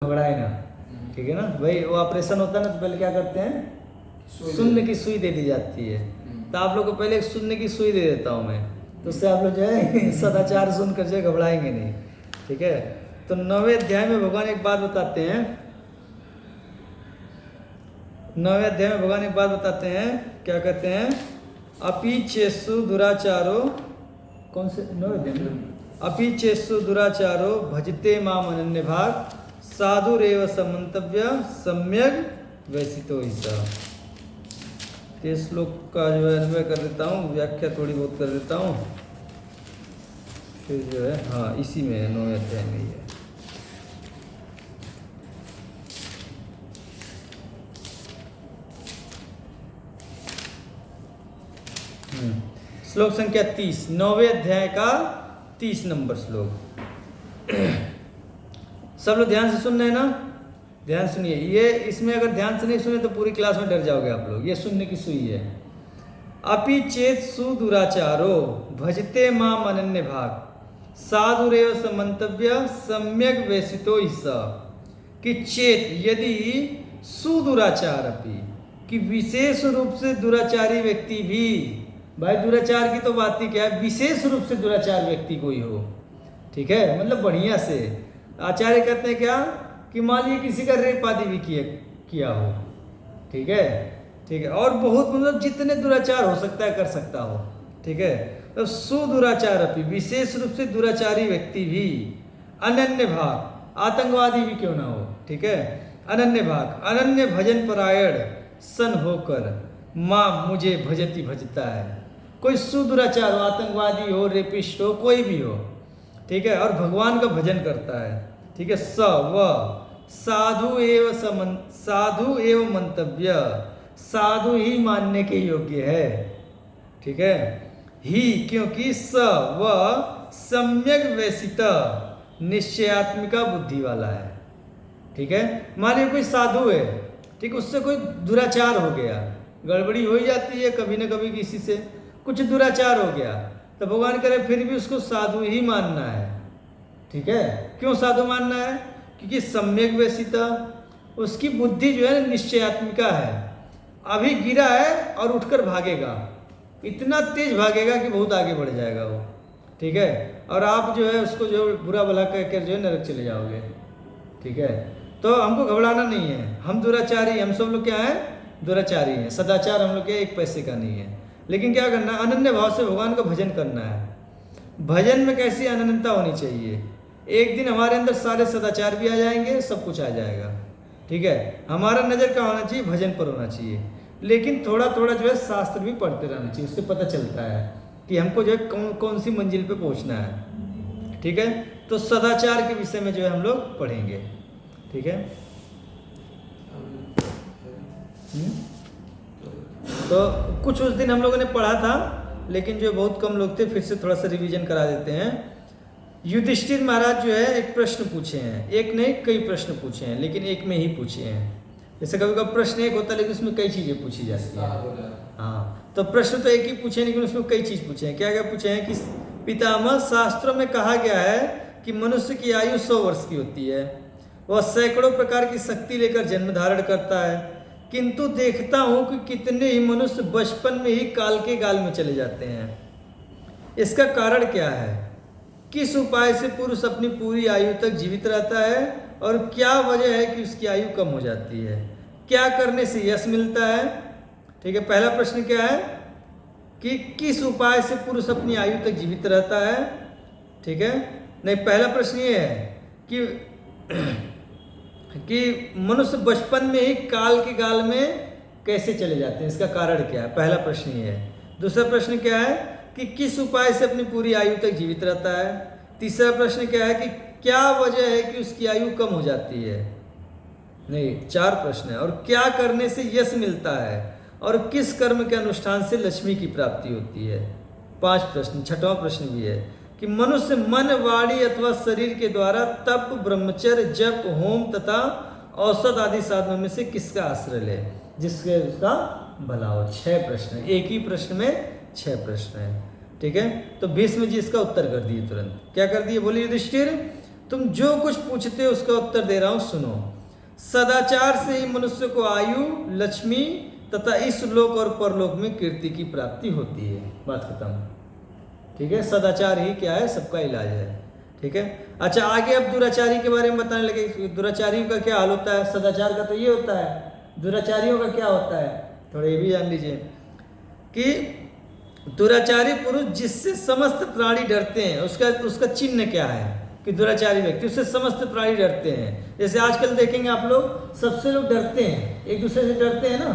घबराए ना, ठीक है ना भाई। वो ऑपरेशन होता है ना तो पहले क्या करते हैं, शून्य की सुई दे दी जाती है। तो आप लोग को पहले एक शून्य की सुई दे देता हूँ मैं, तो उससे आप लोग जो है सदाचार सुनकर जो है घबराएंगे नहीं, ठीक है। तो 9वें अध्याय में भगवान एक बात बताते हैं, 9वें अध्याय में भगवान एक बात बताते हैं, क्या कहते हैं, अपि चेसु दुराचारो, कौन से 9वें अध्याय में, अपि चेसु दुराचारो भजते माम अनन्य भाग साधुरेव समंतव्य सम्यक वैसितो ईसा। ये श्लोक का जो है अन्वय कर देता हूँ, व्याख्या थोड़ी बहुत कर देता हूँ, फिर जो है हाँ इसी में है, 9वें अध्याय में ही है। श्लोक संख्या 30, 9वें अध्याय का 30 नंबर श्लोक। सब लोग ध्यान से सुन रहे हैं ना, ध्यान सुनिए। ये इसमें अगर ध्यान से नहीं सुने तो पूरी क्लास में डर जाओगे आप लोग। ये सुनने की सुई है। अपि चेत सुदुराचारो भजते माम अनन्य भाग साधुरेव समंतव्य सम्यक वैसितो ईसा। कि चेत यदि सुदुराचार अपि, कि विशेष रूप से दुराचारी व्यक्ति भी, भाई दुराचार की तो बात ही क्या है, विशेष रूप से दुराचार व्यक्ति कोई हो, ठीक है, मतलब बढ़िया से। आचार्य कहते हैं क्या, कि मान लीजिए किसी का रेप आदि भी किया हो, ठीक है, ठीक है, और बहुत मतलब जितने दुराचार हो सकता है कर सकता हो, ठीक है। तो सुदुराचार अपनी, विशेष रूप से दुराचारी व्यक्ति भी, अनन्य भाग, आतंकवादी भी क्यों ना हो, ठीक है, अनन्य भाग, अनन्य भजन परायण सन होकर माँ मुझे भजती भजता है। कोई सुदुराचार हो, आतंकवादी हो, रेपिस्ट हो, कोई भी हो, ठीक है, और भगवान का भजन करता है, ठीक है, स व साधु एवं मंतव्य, साधु ही मानने के योग्य है, ठीक है, ही क्योंकि स व सम्यक वैसित निश्चयात्मिका बुद्धि वाला है, ठीक है। मान लीजिए कोई साधु है, ठीक, उससे कोई दुराचार हो गया, गड़बड़ी हो ही जाती है कभी ना कभी, किसी से कुछ दुराचार हो गया, तो भगवान करे फिर भी उसको साधु ही मानना है, ठीक है। क्यों साधु मानना है, क्योंकि सम्यक वैसिता, उसकी बुद्धि जो है निश्चयात्मिका है। अभी गिरा है और उठकर भागेगा, इतना तेज भागेगा कि बहुत आगे बढ़ जाएगा वो, ठीक है, और आप जो है उसको जो बुरा भला कहकर जो है नरक चले जाओगे, ठीक है। तो हमको घबराना नहीं है, हम दुराचारी, हम सब लोग क्या है, दुराचारी हैं। सदाचार हम लोग के एक पैसे का नहीं है, लेकिन क्या करना है, अनन्य भाव से भगवान का भजन करना है। भजन में कैसी अनन्यता होनी चाहिए, एक दिन हमारे अंदर सारे सदाचार भी आ जाएंगे, सब कुछ आ जाएगा, ठीक है। हमारा नज़र क्या होना चाहिए, भजन पर होना चाहिए, लेकिन थोड़ा थोड़ा जो है शास्त्र भी पढ़ते रहना चाहिए, उससे पता चलता है कि हमको जो है कौन कौन सी मंजिल पे पहुंचना है, ठीक है। तो सदाचार के विषय में जो है हम लोग पढ़ेंगे, ठीक है। तो कुछ उस दिन हम लोगों ने पढ़ा था, लेकिन जो बहुत कम लोग थे, फिर से थोड़ा सा रिवीजन करा देते हैं। युधिष्ठिर महाराज जो है एक प्रश्न पूछे हैं, एक नहीं कई प्रश्न पूछे हैं, लेकिन एक में ही पूछे हैं। जैसे कभी कभी प्रश्न एक होता है लेकिन उसमें कई चीज़ें पूछी जाती हैं, हाँ। तो प्रश्न तो एक ही पूछे लेकिन उसमें कई चीज़ पूछे हैं। क्या क्या पूछे हैं कि पितामह, शास्त्रों में कहा गया है कि मनुष्य की आयु 100 वर्ष की होती है, वह सैकड़ों प्रकार की शक्ति लेकर जन्म धारण करता है, किंतु देखता हूँ कि कितने ही मनुष्य बचपन में ही काल के गाल में चले जाते हैं। इसका कारण क्या है, किस उपाय से पुरुष अपनी पूरी आयु तक जीवित रहता है, और क्या वजह है कि उसकी आयु कम हो जाती है, क्या करने से यश मिलता है, ठीक है। पहला प्रश्न क्या है कि किस उपाय से पुरुष अपनी आयु तक जीवित रहता है, ठीक है। नहीं, पहला प्रश्न ये है कि मनुष्य बचपन में ही काल के गाल में कैसे चले जाते हैं, इसका कारण क्या है, पहला प्रश्न ये है। दूसरा प्रश्न क्या है कि किस उपाय से अपनी पूरी आयु तक जीवित रहता है। तीसरा प्रश्न क्या है कि क्या वजह है कि उसकी आयु कम हो जाती है। नहीं, 4 प्रश्न है। और क्या करने से यश मिलता है, और किस कर्म के अनुष्ठान से लक्ष्मी की प्राप्ति होती है। 5 प्रश्न। 6वां प्रश्न भी है कि मनुष्य मन, वाणी अथवा शरीर के द्वारा तप, ब्रह्मचर्य, जप, होम तथा औषध आदि साधनों में से किसका आश्रय ले जिससे उसका भला हो। 6 प्रश्न, एक ही प्रश्न में 6 प्रश्न है, ठीक है। तो भीष्म जी इसका उत्तर कर दिए तुरंत। क्या कर दिए, बोलिए युधिष्ठिर, तुम जो कुछ पूछते हो उसका उत्तर दे रहा हूं, सुनो। सदाचार से ही मनुष्य को आयु, लक्ष्मी तथा इस लोक और परलोक में कीर्ति की प्राप्ति होती है। बात खत्म। ठीक है, सदाचार ही क्या है, सबका इलाज है। ठीक है, अच्छा आगे अब दुराचारी के बारे में बताने लगे। दुराचारियों का क्या हाल होता है, सदाचार का तो ये होता है, दुराचारियों का क्या होता है, थोड़ा ये भी जान लीजिए कि दुराचारी पुरुष जिससे समस्त प्राणी डरते हैं, उसका चिन्ह क्या है कि दुराचारी व्यक्ति, उससे समस्त प्राणी डरते हैं। जैसे आजकल देखेंगे आप लोग, सबसे लोग डरते हैं, एक दूसरे से डरते हैं ना,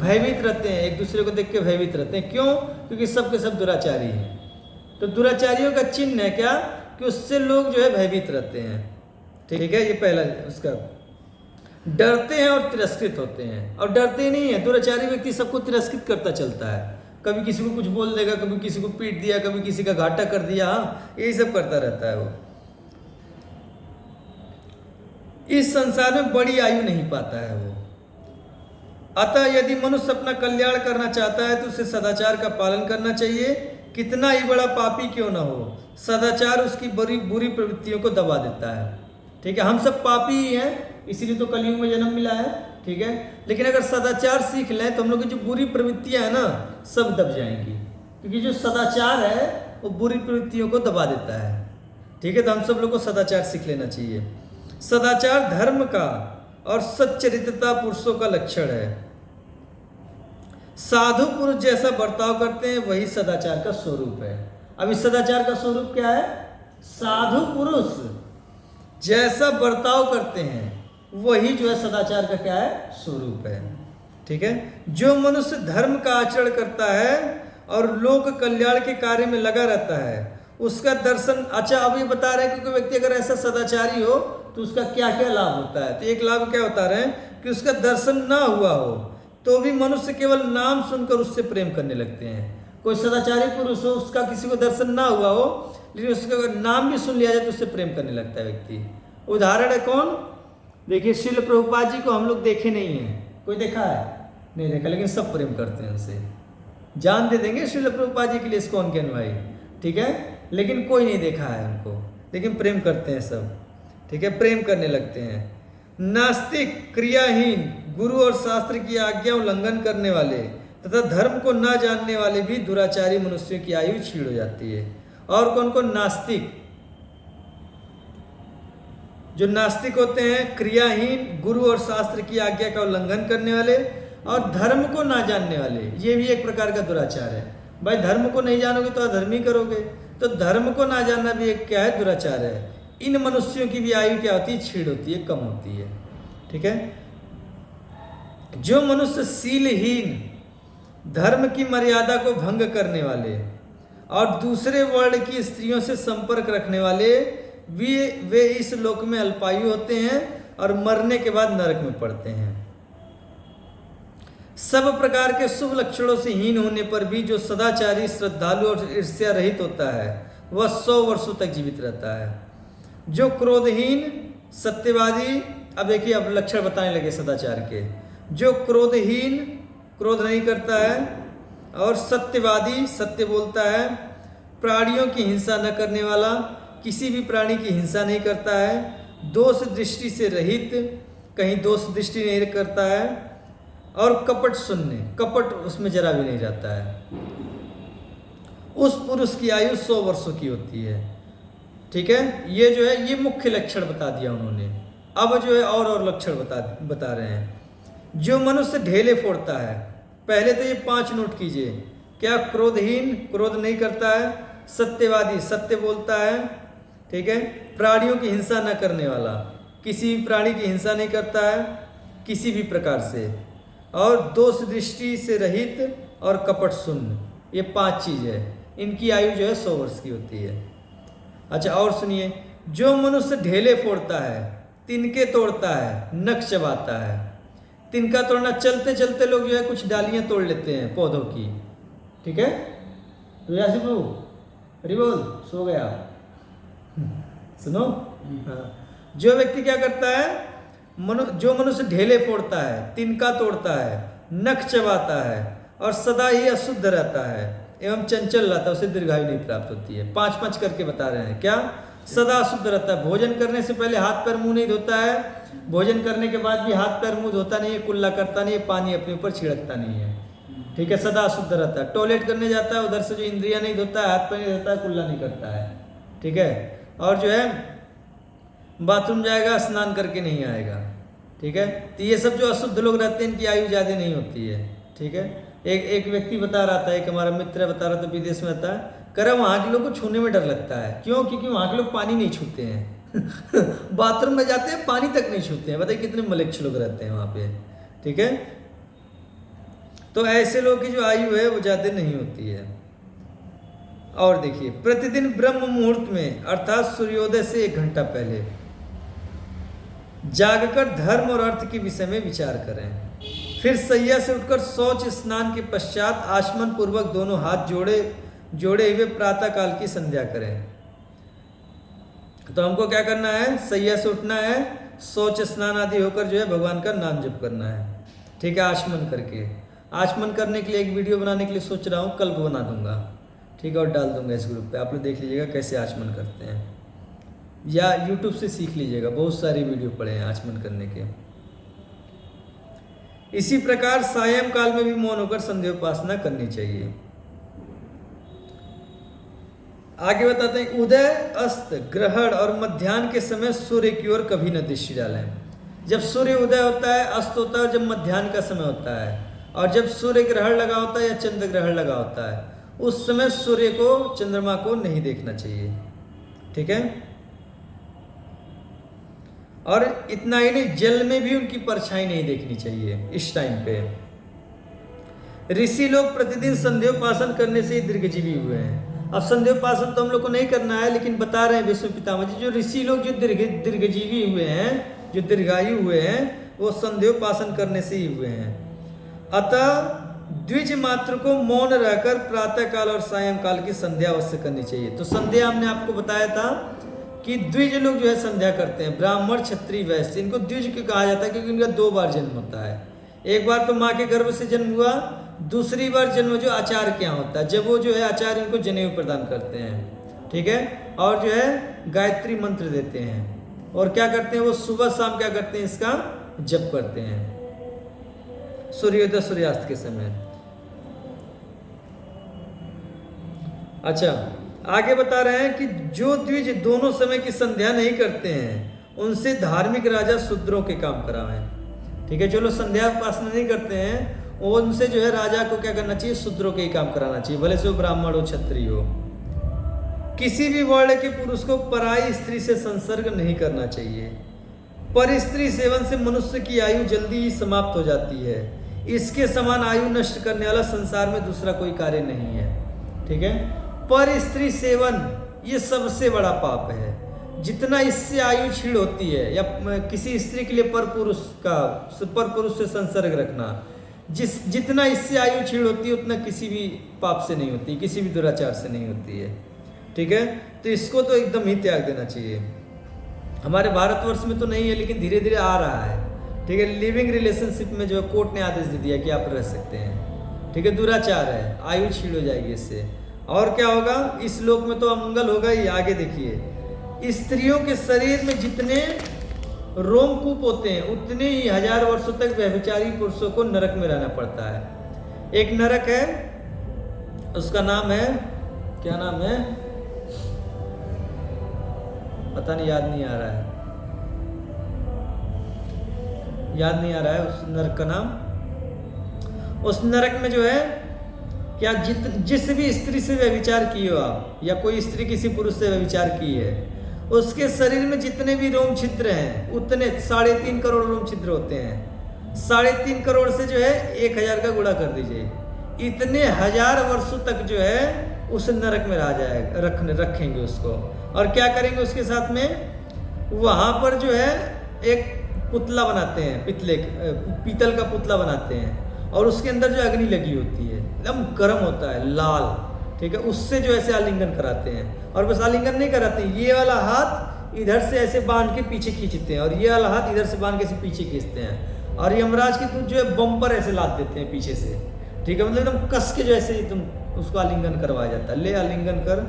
भयभीत रहते हैं, एक दूसरे को देख के भयभीत रहते हैं। क्यों? क्योंकि सब के सब दुराचारी हैं। तो दुराचारियों का चिन्ह है क्या कि उससे लोग जो है भयभीत रहते हैं। ठीक है, ये पहला उसका, डरते हैं और तिरस्कृत होते हैं। और डरते नहीं है, दुराचारी व्यक्ति सबको तिरस्कृत करता चलता है, कभी किसी को कुछ बोल देगा, कभी किसी को पीट दिया, कभी किसी का घाटा कर दिया, हाँ यही सब करता रहता है वो। इस संसार में बड़ी आयु नहीं पाता है वो। अतः यदि मनुष्य अपना कल्याण करना चाहता है तो उसे सदाचार का पालन करना चाहिए, कितना ही बड़ा पापी क्यों ना हो। सदाचार उसकी बुरी प्रवृत्तियों को दबा देता है। ठीक है, हम सब पापी ही हैं, इसीलिए तो कलयुग में जन्म मिला है। ठीक है, लेकिन अगर सदाचार सीख लें तो हम लोग की जो बुरी प्रवृत्तियां हैं ना, सब दब जाएंगी, क्योंकि जो सदाचार है वो बुरी प्रवृत्तियों को दबा देता है। ठीक है, तो हम सब लोग को सदाचार सीख लेना चाहिए। सदाचार धर्म का और सच्चरित्रता पुरुषों का लक्षण है। साधु पुरुष जैसा बर्ताव करते हैं वही सदाचार का स्वरूप है। अब इस सदाचार का स्वरूप क्या है? साधु पुरुष जैसा बर्ताव करते हैं वही जो है सदाचार का क्या है? स्वरूप है। ठीक है, जो मनुष्य धर्म का आचरण करता है और लोक कल्याण के कार्य में लगा रहता है उसका दर्शन। अच्छा, अब ये बता रहे हैं कि कोई व्यक्ति अगर ऐसा सदाचारी हो तो उसका क्या क्या लाभ होता है। तो एक लाभ क्या बता रहे हैं कि उसका दर्शन ना हुआ हो तो भी मनुष्य केवल नाम सुनकर उससे प्रेम करने लगते हैं। कोई सदाचारी पुरुष हो, उसका किसी को दर्शन ना हुआ हो, लेकिन उसका अगर नाम भी सुन लिया जाए तो उससे प्रेम करने लगता है व्यक्ति। उदाहरण है कौन? देखिए, श्रील प्रभुपाद जी को हम लोग देखे नहीं है, कोई देखा है? नहीं देखा, लेकिन सब प्रेम करते हैं उनसे। जान दे देंगे श्रील प्रभुपाद जी के लिए इस्कॉन के अनुयायी। ठीक है, लेकिन कोई नहीं देखा है उनको, लेकिन प्रेम करते हैं सब। ठीक है, प्रेम करने लगते हैं। नास्तिक, क्रियाहीन, गुरु और शास्त्र की आज्ञा उल्लंघन करने वाले तथा धर्म को न जानने वाले भी दुराचारी मनुष्यों की आयु छीड़ हो जाती है। और कौन कौन? नास्तिक, जो नास्तिक होते हैं, क्रियाहीन, गुरु और शास्त्र की आज्ञा का उल्लंघन करने वाले और धर्म को ना जानने वाले, ये भी एक प्रकार का दुराचार है। भाई धर्म को नहीं जानोगे तो अधर्मी करोगे, तो धर्म को ना जानना भी एक क्या है? दुराचार है। इन मनुष्यों की भी आयु क्या होती है? छीड़ होती है, कम होती है। ठीक है, जो मनुष्य सीलहीन, धर्म की मर्यादा को भंग करने वाले और दूसरे वर्ण की स्त्रियों से संपर्क रखने वाले वे इस लोक में अल्पायु होते हैं और मरने के बाद नरक में पड़ते हैं। सब प्रकार के शुभ लक्षणों से हीन होने पर भी जो सदाचारी, श्रद्धालु और ईर्ष्या रहित होता है वह 100 वर्षों तक जीवित रहता है। जो क्रोधहीन, सत्यवादी, अब देखिए अब लक्षण बताने लगे सदाचार के। जो क्रोधहीन, क्रोध नहीं करता है, और सत्यवादी, सत्य बोलता है, प्राणियों की हिंसा न करने वाला, किसी भी प्राणी की हिंसा नहीं करता है, दोष दृष्टि से रहित, कहीं दोष दृष्टि नहीं करता है, और कपट शून्य, कपट उसमें जरा भी नहीं जाता है, उस पुरुष की आयु 100 वर्षों की होती है। ठीक है, ये जो है ये मुख्य लक्षण बता दिया उन्होंने। अब जो है और लक्षण बता रहे हैं। जो मनुष्य ढेले फोड़ता है, पहले तो ये 5 नोट कीजिए। क्या? क्रोधहीन, क्रोध नहीं करता है, सत्यवादी, सत्य बोलता है, ठीक है, प्राणियों की हिंसा न करने वाला, किसी भी प्राणी की हिंसा नहीं करता है किसी भी प्रकार से, और दोष दृष्टि से रहित और कपट शून्य, ये 5 चीज है। इनकी आयु जो है 100 वर्ष की होती है। अच्छा और सुनिए, जो मनुष्य ढेले फोड़ता है, तिनके तोड़ता है, नख चबाता है। तिनका तोड़ना, चलते चलते लोग जो है कुछ डालियां तोड़ लेते हैं पौधों की। ठीक है, तो यासी प्रभु हरि बोल, सो गया सुनो। हाँ, जो व्यक्ति क्या करता है, जो मनुष्य ढेले फोड़ता है, तिनका तोड़ता है, नख चबाता है और सदा ही अशुद्ध रहता है एवं चंचल रहता है, उसे दीर्घायु नहीं प्राप्त होती है। 5-5 करके बता रहे हैं। क्या? सदा शुद्ध रहता है। भोजन करने से पहले हाथ पैर मुंह नहीं धोता है, भोजन करने के बाद भी हाथ पैर मुंह धोता नहीं है, कुल्ला करता नहीं है, पानी अपने ऊपर छिड़कता नहीं है, ठीक है, सदा शुद्ध रहता है। टॉयलेट करने जाता है, उधर से जो इंद्रिया नहीं धोता है, हाथ पैर नहीं धोता है, कुल्ला नहीं करता है, ठीक है। और जो है बाथरूम जाएगा, स्नान करके नहीं आएगा, ठीक है। तो ये सब जो अशुद्ध लोग रहते हैं इनकी आयु ज़्यादा नहीं होती है, ठीक है। एक व्यक्ति बता रहा था, एक हमारा मित्र बता रहा था, विदेश में रहता है, कह रहा वहाँ के लोग को छूने में डर लगता है। क्यों? क्योंकि वहाँ के लोग पानी नहीं छूते हैं बाथरूम में जाते हैं, पानी तक नहीं छूते हैं। बताइए कितने मलेच्छ लोग रहते हैं वहाँ पे, ठीक है। तो ऐसे लोगों की जो आयु है वो ज़्यादा नहीं होती है। और देखिए, प्रतिदिन ब्रह्म मुहूर्त में अर्थात सूर्योदय से 1 घंटा पहले जागकर धर्म और अर्थ के विषय में विचार करें। फिर सैया से उठकर शौच स्नान के पश्चात आचमन पूर्वक दोनों हाथ जोड़े हुए प्रातः काल की संध्या करें। तो हमको क्या करना है? सैया से उठना है, शौच स्नान आदि होकर जो है भगवान का नाम जप करना है, ठीक है, आचमन करके। आचमन करने के लिए एक वीडियो बनाने के लिए सोच रहा हूँ, कल को बना दूंगा, ठीक है, और डाल दूंगा इस ग्रुप पे। आप लोग देख लीजिएगा कैसे आचमन करते हैं, या यूट्यूब से सीख लीजिएगा, बहुत सारी वीडियो पड़े हैं आचमन करने के। इसी प्रकार सायं काल में भी मौन होकर संध्या उपासना करनी चाहिए। आगे बताते हैं, उदय, अस्त, ग्रहण और मध्याह्न के समय सूर्य की ओर कभी न दृष्टि डालें। जब सूर्य उदय होता है, अस्त होता है, जब मध्याह्न का समय होता है, और जब सूर्य ग्रहण लगा होता है या चंद्र ग्रहण लगा होता है, उस समय सूर्य को, चंद्रमा को नहीं देखना चाहिए, ठीक है। और इतना ही नहीं, जल में भी उनकी परछाई नहीं देखनी चाहिए इस टाइम पे। ऋषि लोग प्रतिदिन संध्योपासन करने से ही दीर्घजीवी हुए हैं। अब संध्योपासन तो हम लोग को नहीं करना है, लेकिन बता रहे हैं विष्णु पितामह जी, जो ऋषि लोग जो दीर्घजीवी हुए हैं, जो दीर्घायु हुए हैं, वो संध्योपासन करने से ही हुए हैं। अतः द्विज मात्र को मौन रहकर प्रातः काल और सायंकाल की संध्या अवश्य करनी चाहिए। तो संध्या हमने आपको बताया था कि द्विज लोग जो है संध्या करते हैं, ब्राह्मण, क्षत्रिय, वैश्य, इनको द्विज क्यों कहा जाता है? क्योंकि इनका 2 बार जन्म होता है। एक बार तो माँ के गर्भ से जन्म हुआ, दूसरी बार जन्म जो आचार्य के यहाँ होता है, जब वो जो है आचार्य उनको जनेऊ प्रदान करते हैं, ठीक है, और जो है गायत्री मंत्र देते हैं, और क्या करते हैं वो सुबह शाम क्या करते हैं, इसका जप करते हैं सूर्योदय सूर्यास्त के समय। अच्छा, आगे बता रहे हैं कि जो द्विज दोनों समय की संध्या नहीं करते हैं, उनसे धार्मिक राजा शूद्रों के काम करावें, ठीक है। जो लोग संध्या उपासना नहीं करते हैं, उनसे जो है राजा को क्या करना चाहिए? शूद्रों के ही काम कराना चाहिए, भले से वो ब्राह्मण हो, क्षत्रिय हो। किसी भी वर्ण के पुरुष को पराई स्त्री से संसर्ग नहीं करना चाहिए। पर स्त्री सेवन से मनुष्य की आयु जल्दी ही समाप्त हो जाती है। इसके समान आयु नष्ट करने वाला संसार में दूसरा कोई कार्य नहीं है, ठीक है। पर स्त्री सेवन ये सबसे बड़ा पाप है। जितना इससे आयु छीड़ होती है, या किसी स्त्री के लिए पर पुरुष से संसर्ग रखना, जितना इससे आयु छीड़ होती है, उतना किसी भी पाप से नहीं होती, किसी भी दुराचार से नहीं होती है, ठीक है। तो इसको तो एकदम ही त्याग देना चाहिए। हमारे भारतवर्ष में तो नहीं है, लेकिन धीरे धीरे आ रहा है, ठीक है। लिविंग रिलेशनशिप में जो है कोर्ट ने आदेश दे दिया कि आप रह सकते हैं, ठीक है। दुराचार है, आयु छीड़ हो जाएगी इससे। और क्या होगा? इस लोक में तो अमंगल होगा ही। आगे देखिए, स्त्रियों के शरीर में जितने रोमकूप होते हैं, उतने ही 1000 वर्षों तक व्यभिचारी पुरुषों को नरक में रहना पड़ता है। एक नरक है, उसका नाम है, क्या नाम है पता नहीं, याद नहीं आ रहा है, उस नरक का नाम। उस नरक में जो है क्या, जिस भी स्त्री से व्यभिचार किए हो आप, या कोई स्त्री किसी पुरुष से व्यभिचार की है, उसके शरीर में जितने भी रोम छिद्र हैं, उतने 3.5 करोड़ रोम छिद्र होते हैं। 3.5 करोड़ से जो है 1000 का गुणा कर दीजिए, इतने 1000 वर्षों तक जो है उस नरक में रह जाएगा, रखेंगे उसको। और क्या करेंगे उसके साथ में? वहाँ पर जो है एक पुतला बनाते हैं, पीतल का पुतला बनाते हैं, और उसके अंदर जो अग्नि लगी होती है, एकदम गर्म होता है, लाल, ठीक है। उससे जो ऐसे आलिंगन कराते हैं, और बस आलिंगन नहीं कराते हैं, ये वाला हाथ इधर से ऐसे बांध के पीछे खींचते हैं, और ये वाला हाथ इधर से बांध के ऐसे पीछे खींचते हैं, और यमराज की दूध जो है बम्पर ऐसे लाद देते हैं पीछे से, ठीक है। मतलब एकदम कस के जो ऐसे तुम उसको आलिंगन करवाया जाता है, ले आलिंगन कर,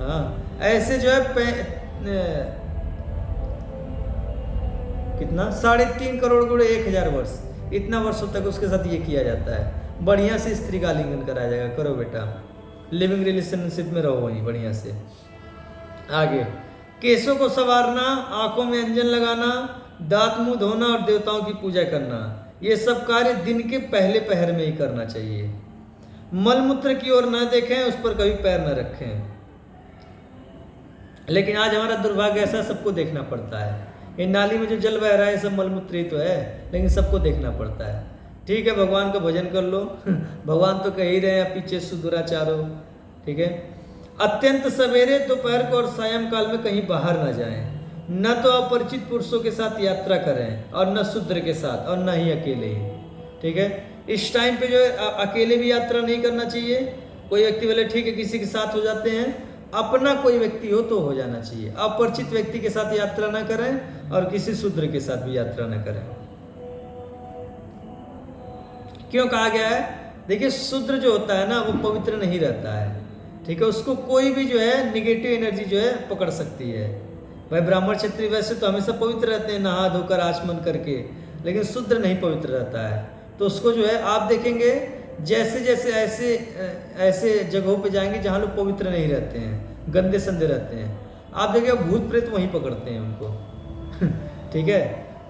हाँ। ऐसे जो है कितना 3.5 करोड़ गुणे 1000 वर्ष, इतना वर्षों तक उसके साथ ये किया जाता है। बढ़िया से स्त्री का आलिंगन कराया जाएगा, करो बेटा, लिविंग रिलेशनशिप में रहो वहीं बढ़िया से। आगे, केशों को संवारना, आंखों में अंजन लगाना, दांत मुंह धोना और देवताओं की पूजा करना, ये सब कार्य दिन के पहले पहर में ही करना चाहिए। मलमूत्र की ओर न देखें, उस पर कभी पैर न रखें। लेकिन आज हमारा दुर्भाग्य ऐसा, सबको देखना पड़ता है। ये नाली में जो जल बह रहा है सब मलमूत्र ही तो है, लेकिन सबको देखना पड़ता है। ठीक है, भगवान का भजन कर लो भगवान तो कह ही रहे हैं पीछे सुदुराचारो। ठीक है, अत्यंत सवेरे, दोपहर को और सायंकाल में कहीं बाहर न जाएं, न तो अपरिचित पुरुषों के साथ यात्रा करें और न शूद्र के साथ, और न ही अकेले ही। ठीक है, इस टाइम पे जो है अकेले भी यात्रा नहीं करना चाहिए। कोई व्यक्ति बोले ठीक है किसी के साथ हो जाते हैं, अपना कोई व्यक्ति हो तो हो जाना चाहिए। अपरिचित व्यक्ति के साथ यात्रा न करें और किसी शूद्र के साथ भी यात्रा न करें। क्यों कहा गया है? देखिए, शूद्र जो होता है ना वो पवित्र नहीं रहता है। ठीक है, उसको कोई भी जो है निगेटिव एनर्जी जो है पकड़ सकती है। भाई ब्राह्मण क्षत्रिय वैसे तो हमेशा पवित्र रहते हैं, नहा धोकर आचमन करके, लेकिन शूद्र नहीं पवित्र रहता है। तो उसको जो है आप देखेंगे जैसे जैसे ऐसे जगहों पे जाएंगे जहाँ लोग पवित्र नहीं रहते हैं, गंदे संदे रहते हैं, आप देखिए भूत प्रेत वहीं पकड़ते हैं उनको ठीक है,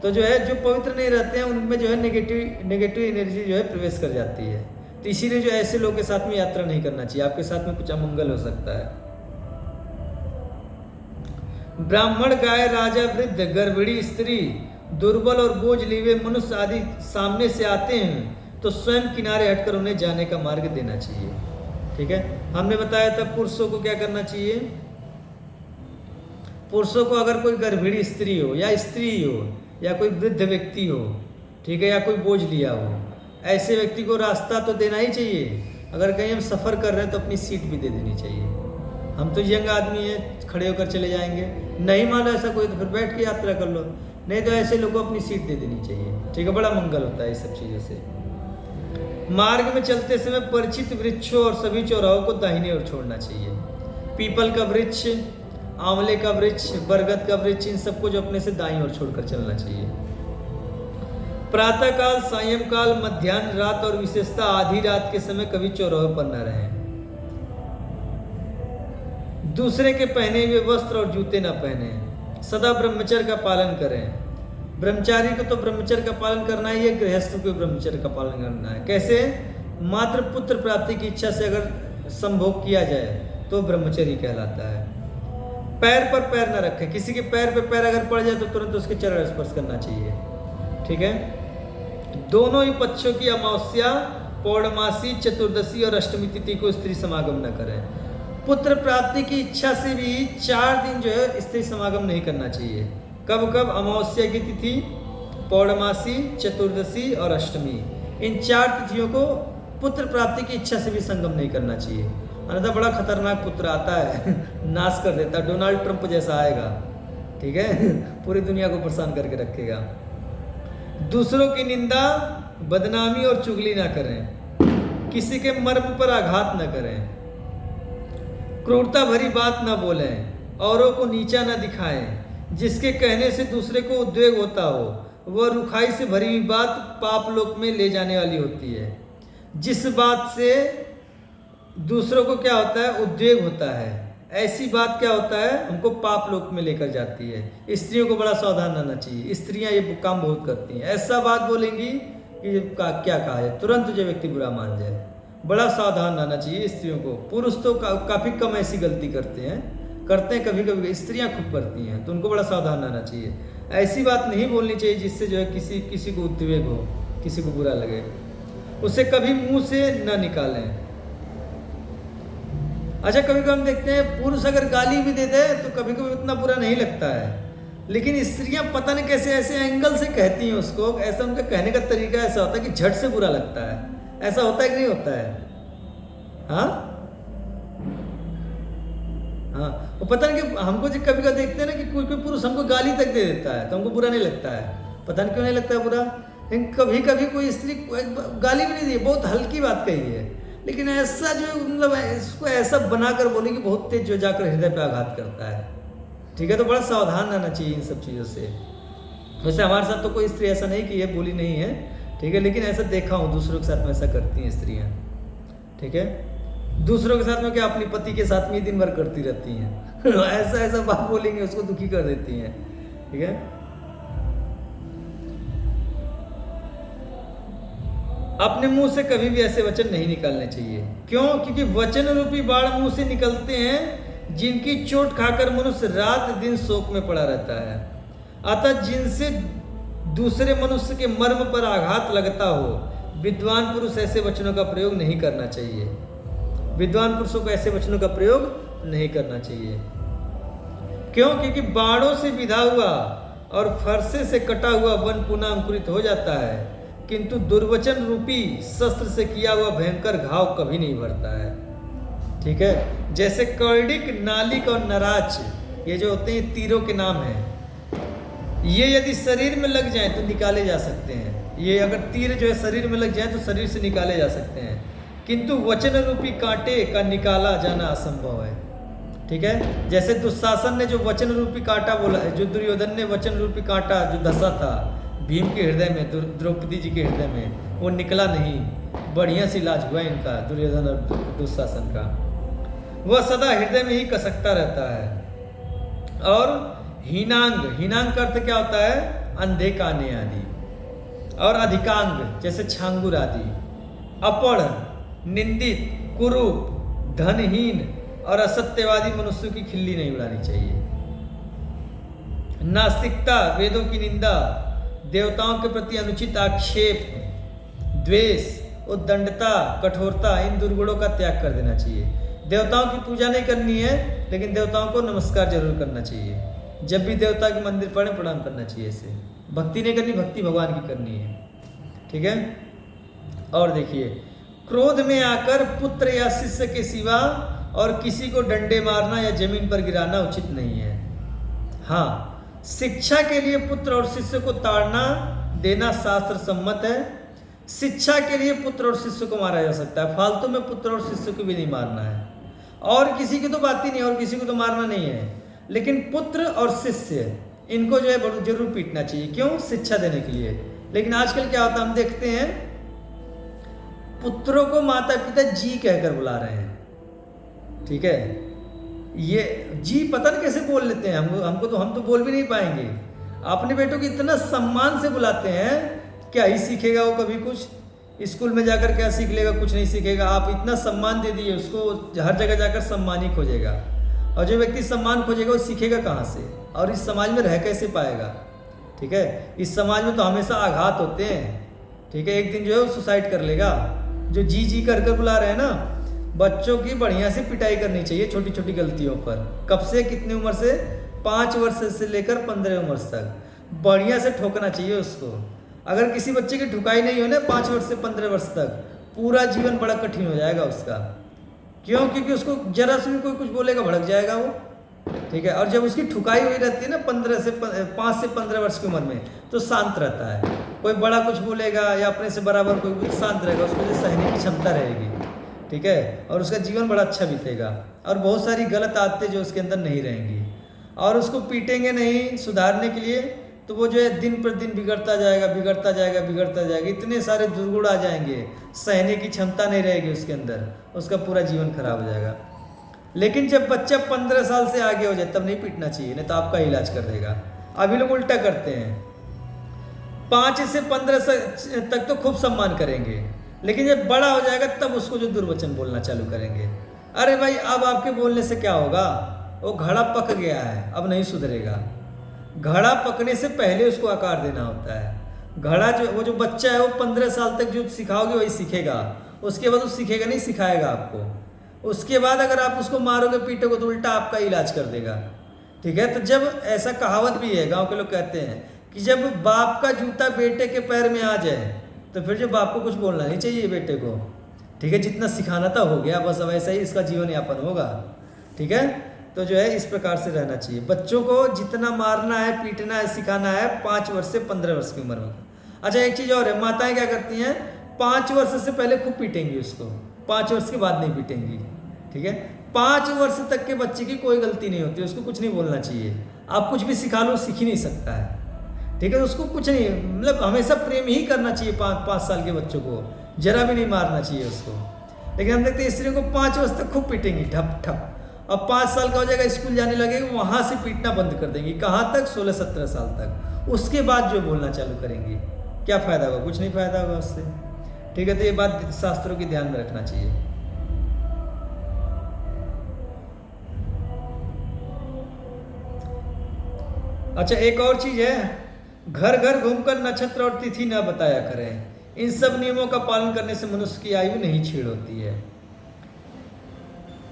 तो जो है जो पवित्र नहीं रहते हैं उनमें जो है नेगेटिव एनर्जी जो है प्रवेश कर जाती है। तो इसीलिए जो ऐसे लोगों के साथ में यात्रा नहीं करना चाहिए, आपके साथ में कुछ अमंगल हो सकता है। ब्राह्मण, गाय, राजा, वृद्ध, गर्भिणी स्त्री, दुर्बल और बोझ लिए हुए मनुष्य आदि सामने से आते हैं तो स्वयं किनारे हटकर उन्हें जाने का मार्ग देना चाहिए। ठीक है, हमने बताया था पुरुषों को क्या करना चाहिए। पुरुषों को अगर कोई गर्भिणी स्त्री हो या स्त्री हो या कोई वृद्ध व्यक्ति हो, ठीक है, या कोई बोझ लिया हो, ऐसे व्यक्ति को रास्ता तो देना ही चाहिए। अगर कहीं हम सफ़र कर रहे हैं तो अपनी सीट भी दे देनी चाहिए। हम तो यंग आदमी हैं, खड़े होकर चले जाएंगे, नहीं मानो ऐसा कोई तो फिर बैठ के यात्रा कर लो, नहीं तो ऐसे लोगों को अपनी सीट दे देनी चाहिए। ठीक है, बड़ा मंगल होता है इस सब चीज़ों से। मार्ग में चलते समय परिचित वृक्षों और सभी चौराहों को दाहिने ओर छोड़ना चाहिए। पीपल का वृक्ष, आंवले का वृक्ष, बरगद का वृक्ष, इन सबको जो अपने से दाईं ओर छोड़कर चलना चाहिए। प्रातःकाल, सायंकाल, मध्याह्न, रात और विशेषतः आधी रात के समय कभी चौराहों पर न रहें। दूसरे के पहने हुए वस्त्र और जूते न पहने। सदा ब्रह्मचर्य का पालन करें। ब्रह्मचारी को तो ब्रह्मचर्य का पालन करना ही है, गृहस्थ को ब्रह्मचर्य का पालन करना है। कैसे? मात्र पुत्र प्राप्ति की इच्छा से अगर संभोग किया जाए तो ब्रह्मचर्य कहलाता है। पैर पर पैर न रखें, किसी के पैर पे पैर अगर पड़ जाए तो तुरंत उसके चरण स्पर्श करना चाहिए। ठीक है, दोनों ही पक्षों की अमावस्या, पौर्णमासी, चतुर्दशी और अष्टमी तिथि को स्त्री समागम न करें। पुत्र प्राप्ति की इच्छा से भी 4 दिन जो है स्त्री समागम नहीं करना चाहिए। कब कब? अमावस्या की तिथि, पौर्णमासी, चतुर्दशी और अष्टमी, इन 4 तिथियों को पुत्र प्राप्ति की इच्छा से भी संगम नहीं करना चाहिए। अन्यथा बड़ा खतरनाक पुत्र आता है नाश कर देता है, डोनाल्ड ट्रंप जैसा आएगा। ठीक है पूरी दुनिया को परेशान करके रखेगा। दूसरों की निंदा, बदनामी और चुगली ना करें। किसी के मर्म पर आघात न करें। क्रूरता भरी बात न बोलें। औरों को नीचा न दिखाएं। जिसके कहने से दूसरे को उद्वेग होता हो, वह रुखाई से भरी हुई बात पाप लोक में ले जाने वाली होती है। जिस बात से दूसरों को क्या होता है? उद्वेग होता है, ऐसी बात क्या होता है? हमको पाप लोक में लेकर जाती है। स्त्रियों को बड़ा सावधान रहना चाहिए। स्त्रियां ये काम बहुत करती हैं, ऐसा बात बोलेंगी कि क्या कहा है, तुरंत जो व्यक्ति बुरा मान जाए। बड़ा सावधान रहना चाहिए स्त्रियों को। पुरुष तो काफ़ी कम ऐसी गलती करते हैं कभी कभी, स्त्रियां खूब करती हैं, तो उनको बड़ा सावधान रहना चाहिए। ऐसी बात नहीं बोलनी चाहिए जिससे जो है किसी को उद्वेग हो, किसी को बुरा लगे। उसे कभी मुंह से न निकालें। अच्छा, कभी कभी हम देखते हैं पुरुष अगर गाली भी देते हैं तो कभी कभी उतना बुरा नहीं लगता है, लेकिन स्त्रियां पता नहीं कैसे ऐसे एंगल से कहती हैं उसको, ऐसा उनका कहने का तरीका ऐसा होता है कि झट से बुरा लगता है। ऐसा होता है कि नहीं होता है? हाँ, वो पता नहीं कि हमको जो कभी कभी देखते हैं ना कि कोई पुरुष हमको गाली तक दे देता है तो हमको बुरा नहीं लगता है। पता नहीं क्यों नहीं लगता है बुरा। लेकिन कभी कभी कोई स्त्री गाली भी नहीं दी, बहुत हल्की बात कही है, लेकिन ऐसा जो मतलब इसको ऐसा बनाकर बोले कि बहुत तेज जो जाकर हृदय पे आघात करता है। ठीक है, तो बड़ा सावधान रहना चाहिए इन सब चीज़ों से। वैसे हमारे साथ तो कोई स्त्री ऐसा नहीं कि ये बोली नहीं है, ठीक है, लेकिन ऐसा देखा हूँ दूसरों के साथ में ऐसा करती हैं स्त्रियाँ, ठीक है। दूसरों के साथ में क्या, अपने पति के साथ में ही दिन भर करती रहती हैं ऐसा ऐसा बात बोलेंगे उसको दुखी कर देती हैं, ठीक है। अपने मुंह से कभी भी ऐसे वचन नहीं निकालने चाहिए। क्यों? क्योंकि वचन रूपी बाण मुंह से निकलते हैं जिनकी चोट खाकर मनुष्य रात दिन शोक में पड़ा रहता है। अतः जिनसे दूसरे मनुष्य के मर्म पर आघात लगता हो, विद्वान पुरुष ऐसे वचनों का प्रयोग नहीं करना चाहिए। विद्वान पुरुषों को ऐसे वचनों का प्रयोग नहीं करना चाहिए। क्यों? क्योंकि बाणों से विधा हुआ और फरसे से कटा हुआ वन पुनः अंकुरित हो जाता है, किंतु दुर्वचन रूपी शस्त्र से किया हुआ भयंकर घाव कभी नहीं भरता है, ठीक है। जैसे कर्णिक, नालिक और नराच, ये जो होते हैं तीरों के नाम हैं, ये यदि शरीर में लग जाए तो निकाले जा सकते हैं। ये अगर तीर जो है शरीर में लग जाए तो शरीर से निकाले जा सकते हैं, किंतु वचन रूपी कांटे का निकाला जाना असंभव है, ठीक है। जैसे दुशासन ने जो वचन रूपी कांटा बोला, जो दुर्योधन ने वचन रूपी कांटा जो धंसा था भीम के हृदय में, द्रौपदी जी के हृदय में, वो निकला नहीं। बढ़िया से इलाज हुआ इनका, दुर्योधन और दुशासन का। वह सदा हृदय में ही कसकता रहता है। और हीनांग, हीनांग का अर्थ क्या होता है? अंधे काने आदि। और अधिकांग जैसे छांगुर आदि। अपढ़, निंदित, कुरूप, धनहीन और असत्यवादी मनुष्यों की खिल्ली नहीं उड़ानी चाहिए। नास्तिकता, वेदों की निंदा, देवताओं के प्रति अनुचित आक्षेप, द्वेष, उद्दंडता, कठोरता, इन दुर्गुणों का त्याग कर देना चाहिए। देवताओं की पूजा नहीं करनी है, लेकिन देवताओं को नमस्कार जरूर करना चाहिए। जब भी देवता के मंदिर पड़े प्रणाम करना चाहिए। इसे भक्ति नहीं करनी, भक्ति भगवान की करनी है, ठीक है। और देखिए, क्रोध में आकर पुत्र या शिष्य के सिवा और किसी को डंडे मारना या जमीन पर गिराना उचित नहीं है। हाँ, शिक्षा के लिए पुत्र और शिष्य को ताड़ना देना शास्त्र सम्मत है। शिक्षा के लिए पुत्र और शिष्य को मारा जा सकता है, फालतू में पुत्र और शिष्य को भी नहीं मारना है। और किसी की तो बात ही नहीं, और किसी को तो मारना नहीं है, लेकिन पुत्र और शिष्य इनको जो है जरूर पीटना चाहिए। क्यों? शिक्षा देने के लिए। लेकिन आजकल क्या होता है, हम देखते हैं पुत्रों को माता पिता जी कहकर बुला रहे हैं, ठीक है। ये जी पता नहीं कैसे बोल लेते हैं, हम तो बोल भी नहीं पाएंगे। अपने बेटों को इतना सम्मान से बुलाते हैं, क्या ही सीखेगा वो कभी कुछ? स्कूल में जाकर क्या सीख लेगा? कुछ नहीं सीखेगा। आप इतना सम्मान दे दिए उसको, हर जगह जाकर सम्मान ही खोजेगा। और जो व्यक्ति सम्मान खोजेगा वो सीखेगा कहाँ से, और इस समाज में रह कैसे पाएगा, ठीक है। इस समाज में तो हमेशा आघात होते हैं, ठीक है। एक दिन जो है वो सुसाइड कर लेगा। जो जी जी कर बुला रहे हैं ना, बच्चों की बढ़िया से पिटाई करनी चाहिए छोटी छोटी गलतियों पर। कब से? कितनी उम्र से? 5 वर्ष से लेकर 15 उम्र तक बढ़िया से ठोकना चाहिए उसको। अगर किसी बच्चे की ठुकाई नहीं हो ना 5 वर्ष से 15 वर्ष तक, पूरा जीवन बड़ा कठिन हो जाएगा उसका। क्यों? क्योंकि उसको जरा से भी कोई कुछ बोलेगा भड़क जाएगा वो, ठीक है। और जब उसकी ठुकाई हुई रहती है ना 5 से 15 वर्ष की उम्र में, तो शांत रहता है। कोई बड़ा कुछ बोलेगा या अपने से बराबर कोई शांत रहेगा, उसको जो सहने की क्षमता रहेगी, ठीक है। और उसका जीवन बड़ा अच्छा बीतेगा। और बहुत सारी गलत आदतें जो उसके अंदर नहीं रहेंगी। और उसको पीटेंगे नहीं सुधारने के लिए, तो वो जो है दिन पर दिन बिगड़ता जाएगा, बिगड़ता जाएगा, बिगड़ता जाएगा। इतने सारे दुर्गुण आ जाएंगे, सहने की क्षमता नहीं रहेगी उसके अंदर, उसका पूरा जीवन खराब हो जाएगा। लेकिन जब बच्चा 15 साल से आगे हो जाए तब नहीं पीटना चाहिए, नहीं तो आपका इलाज कर देगा। अभी लोग उल्टा करते हैं, 5 से 15 तक तो खूब सम्मान करेंगे, लेकिन जब बड़ा हो जाएगा तब उसको जो दुर्वचन बोलना चालू करेंगे। अरे भाई, अब आपके बोलने से क्या होगा? वो घड़ा पक गया है, अब नहीं सुधरेगा। घड़ा पकने से पहले उसको आकार देना होता है। घड़ा जो वो जो बच्चा है वो 15 साल तक जो सिखाओगे वही सीखेगा, उसके बाद वो सीखेगा नहीं, सिखाएगा आपको। उसके बाद अगर आप उसको मारोगे पीटोगे तो उल्टा आपका इलाज कर देगा, ठीक है। तो जब ऐसा कहावत भी है, गांव के लोग कहते हैं कि जब बाप का जूता बेटे के पैर में आ जाए तो फिर जो बाप को कुछ बोलना नहीं चाहिए बेटे को, ठीक है। जितना सिखाना था हो गया, बस अब ऐसा ही इसका जीवन यापन होगा, ठीक है। तो जो है इस प्रकार से रहना चाहिए। बच्चों को जितना मारना है, पीटना है, सिखाना है 5 वर्ष से 15 वर्ष की उम्र में। अच्छा, एक चीज़ और है, माताएं क्या करती हैं, 5 वर्ष से पहले खूब पीटेंगी उसको, 5 वर्ष के बाद नहीं पीटेंगी, ठीक है। 5 वर्ष तक के बच्चे की कोई गलती नहीं होती, उसको कुछ नहीं बोलना चाहिए। आप कुछ भी सिखा लो, सीख ही नहीं सकता है, ठीक है। तो उसको कुछ नहीं, मतलब हमेशा प्रेम ही करना चाहिए 5 साल के बच्चों को, जरा भी नहीं मारना चाहिए उसको। लेकिन हम देखते हैं स्त्रियों को 5 वर्ष तक खूब पीटेंगी, ठप ठप। अब 5 साल का हो जाएगा, स्कूल जाने लगेगा, वहाँ से पीटना बंद कर देंगी। कहाँ तक? 16-17 साल तक। उसके बाद जो बोलना चालू करेंगी, क्या फ़ायदा होगा? कुछ नहीं फ़ायदा होगा उससे, ठीक है। तो ये बात शास्त्रों की ध्यान में रखना चाहिए। अच्छा, एक और चीज़ है, घर घर घूमकर नक्षत्र और तिथि न बताया करें। इन सब नियमों का पालन करने से मनुष्य की आयु नहीं छीड़ होती है।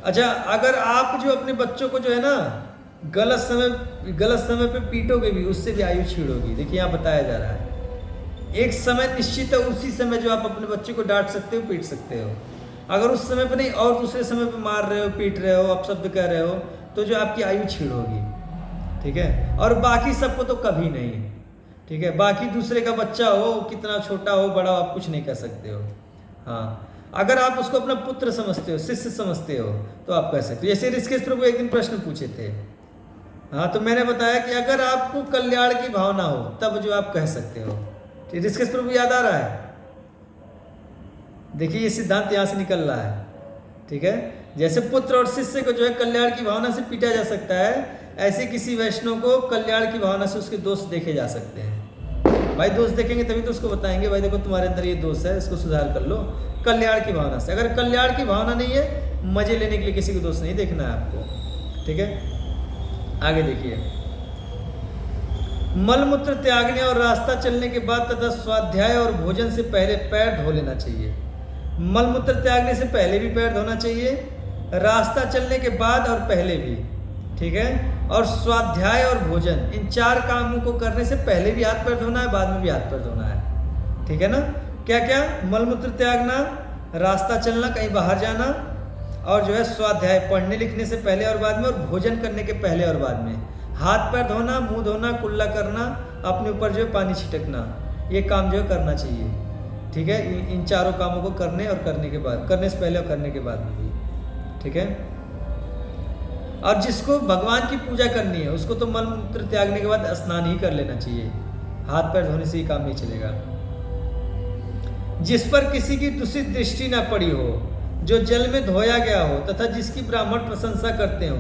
अच्छा, अगर आप जो अपने बच्चों को जो है ना गलत समय पे पीटोगे भी, उससे भी आयु छीड़ होगी। देखिए यहाँ बताया जा रहा है, एक समय निश्चित है, उसी समय जो आप अपने बच्चे को डांट सकते हो, पीट सकते हो। अगर उस समय पे नहीं और दूसरे समय पे मार रहे हो, पीट रहे हो, अपशब्द कह रहे हो, तो जो आपकी आयु छीड़ होगी, ठीक है। और बाकी सबको तो कभी नहीं, ठीक है। बाकी दूसरे का बच्चा हो, कितना छोटा हो बड़ा हो, आप कुछ नहीं कह सकते हो। हाँ, अगर आप उसको अपना पुत्र समझते हो, शिष्य समझते हो, तो आप कह सकते हो। जैसे ऋषिकेश प्रभु एक दिन प्रश्न पूछे थे, हाँ, तो मैंने बताया कि अगर आपको कल्याण की भावना हो तब जो आप कह सकते हो। ऋषिकेश प्रभु याद आ रहा है? देखिए ये सिद्धांत यहाँ से निकल रहा है, ठीक है। जैसे पुत्र और शिष्य को जो है कल्याण की भावना से पीटा जा सकता है, ऐसे किसी वैष्णव को कल्याण की भावना से उसके दोष देखे जा सकते हैं। भाई दोष देखेंगे तभी तो उसको बताएंगे, भाई देखो तुम्हारे अंदर ये दोष है, इसको सुधार कर लो, कल्याण की भावना से। अगर कल्याण की भावना नहीं है, मजे लेने के लिए किसी को दोष नहीं देखना है आपको, ठीक है। आगे देखिए, मलमूत्र त्यागने और रास्ता चलने के बाद तथा स्वाध्याय और भोजन से पहले पैर धो लेना चाहिए। मलमूत्र त्यागने से पहले भी पैर धोना चाहिए, रास्ता चलने के बाद और पहले भी, ठीक है। और स्वाध्याय और भोजन, इन 4 कामों को करने से पहले भी हाथ पैर धोना है, बाद में भी हाथ पैर धोना है, ठीक है ना। क्या क्या? मलमूत्र त्यागना, रास्ता चलना, कहीं बाहर जाना, और जो है स्वाध्याय पढ़ने लिखने से पहले और बाद में, और भोजन करने के पहले और बाद में। हाथ पैर धोना, मुंह धोना, कुल्ला करना, अपने ऊपर जो है पानी छिटकना, ये काम जो है करना चाहिए, ठीक है। इन 4 कामों को करने और करने के बाद, करने से पहले और करने के बाद में भी, ठीक है। और जिसको भगवान की पूजा करनी है उसको तो मलमूत्र त्यागने के बाद स्नान ही कर लेना चाहिए, हाथ पैर धोने से ही काम नहीं चलेगा। जिस पर किसी की दूषित दृष्टि न पड़ी हो, जो जल में धोया गया हो, तथा जिसकी ब्राह्मण प्रशंसा करते हो,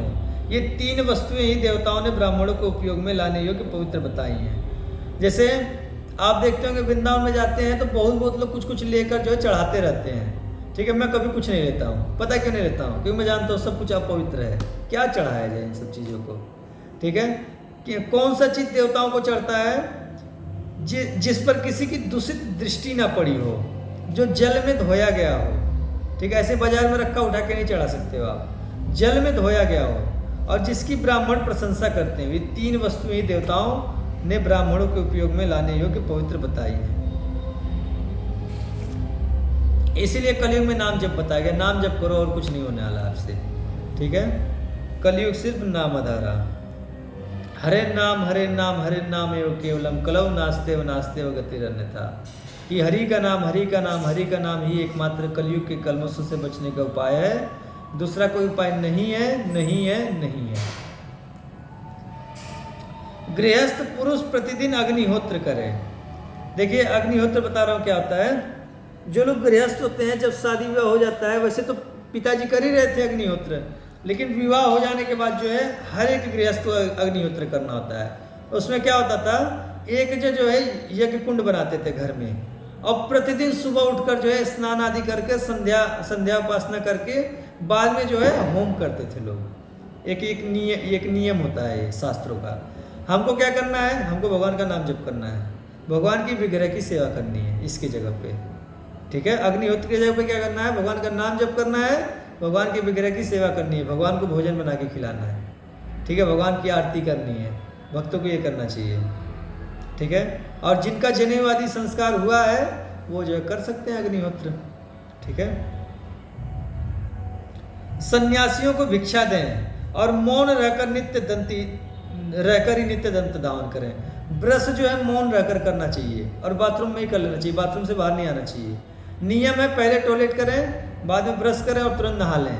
ये 3 वस्तुएं ही देवताओं ने ब्राह्मणों को उपयोग में लाने योग्य पवित्र बताई हैं। जैसे आप देखते होंगे वृंदावन में जाते हैं तो बहुत लोग कुछ कुछ लेकर जो है चढ़ाते रहते हैं, ठीक है। मैं कभी कुछ नहीं लेता हूँ, पता क्यों नहीं लेता हूँ? क्योंकि मैं जानता हूँ सब कुछ अपवित्र है, क्या चढ़ाया जाए इन सब चीज़ों को, ठीक है। कि कौन सा चीज़ देवताओं को चढ़ता है? जिस पर किसी की दूषित दृष्टि ना पड़ी हो, जो जल में धोया गया हो, ठीक है। ऐसे बाजार में रखा उठा के नहीं चढ़ा सकते हो आप, जल में धोया गया हो, और जिसकी ब्राह्मण प्रशंसा करते हैं। ये 3 वस्तुएं ही देवताओं ने ब्राह्मणों के उपयोग में लाने योग्य पवित्र बताई है। इसीलिए कलयुग में नाम जप बताया गया, नाम जप करो और कुछ नहीं होने वाला आपसे, ठीक है। कलयुग सिर्फ नाम आधारा, हरे नाम हरे नाम हरे नाम एवं केवलम, कलौ नास्ते व नास्ते व गतिरन्यथा। कि हरि का नाम हरि का नाम हरि का नाम ही एकमात्र कलयुग के कल्मशों से बचने का उपाय है, दूसरा कोई उपाय नहीं है, नहीं है, नहीं है। गृहस्थ पुरुष प्रतिदिन अग्निहोत्र करे। देखिए अग्निहोत्र बता रहा हूँ क्या होता है। जो लोग गृहस्थ होते हैं, जब शादी विवाह हो जाता है, वैसे तो पिताजी कर ही रहे थे अग्निहोत्र, लेकिन विवाह हो जाने के बाद जो है हर एक गृहस्थ को अग्निहोत्र करना होता है। उसमें क्या होता था, एक जो है यज्ञ कुंड बनाते थे घर में, और प्रतिदिन सुबह उठकर जो है स्नान आदि करके संध्या उपासना करके बाद में जो है होम करते थे लोग। एक नियम होता है शास्त्रों का। हमको क्या करना है? हमको भगवान का नाम जप करना है, भगवान की विग्रह की सेवा करनी है इसकी जगह पे, ठीक है। अग्निहोत्र की जगह पे क्या करना है? भगवान का नाम जप करना है, भगवान के विग्रह की सेवा करनी है, भगवान को भोजन बना के खिलाना है, ठीक है। भगवान की आरती करनी है, भक्तों को ये करना चाहिए, ठीक है। और जिनका जनेवादी संस्कार हुआ है वो जो कर सकते हैं अग्निहोत्र, ठीक है। सन्यासियों को भिक्षा दें और मौन रहकर ही नित्य दंत धावन करें। ब्रश जो है मौन रहकर करना चाहिए, और बाथरूम में ही कर लेना चाहिए, बाथरूम से बाहर नहीं आना चाहिए। नियम है पहले टॉयलेट करें, बाद में ब्रश करें और तुरंत नहा लें,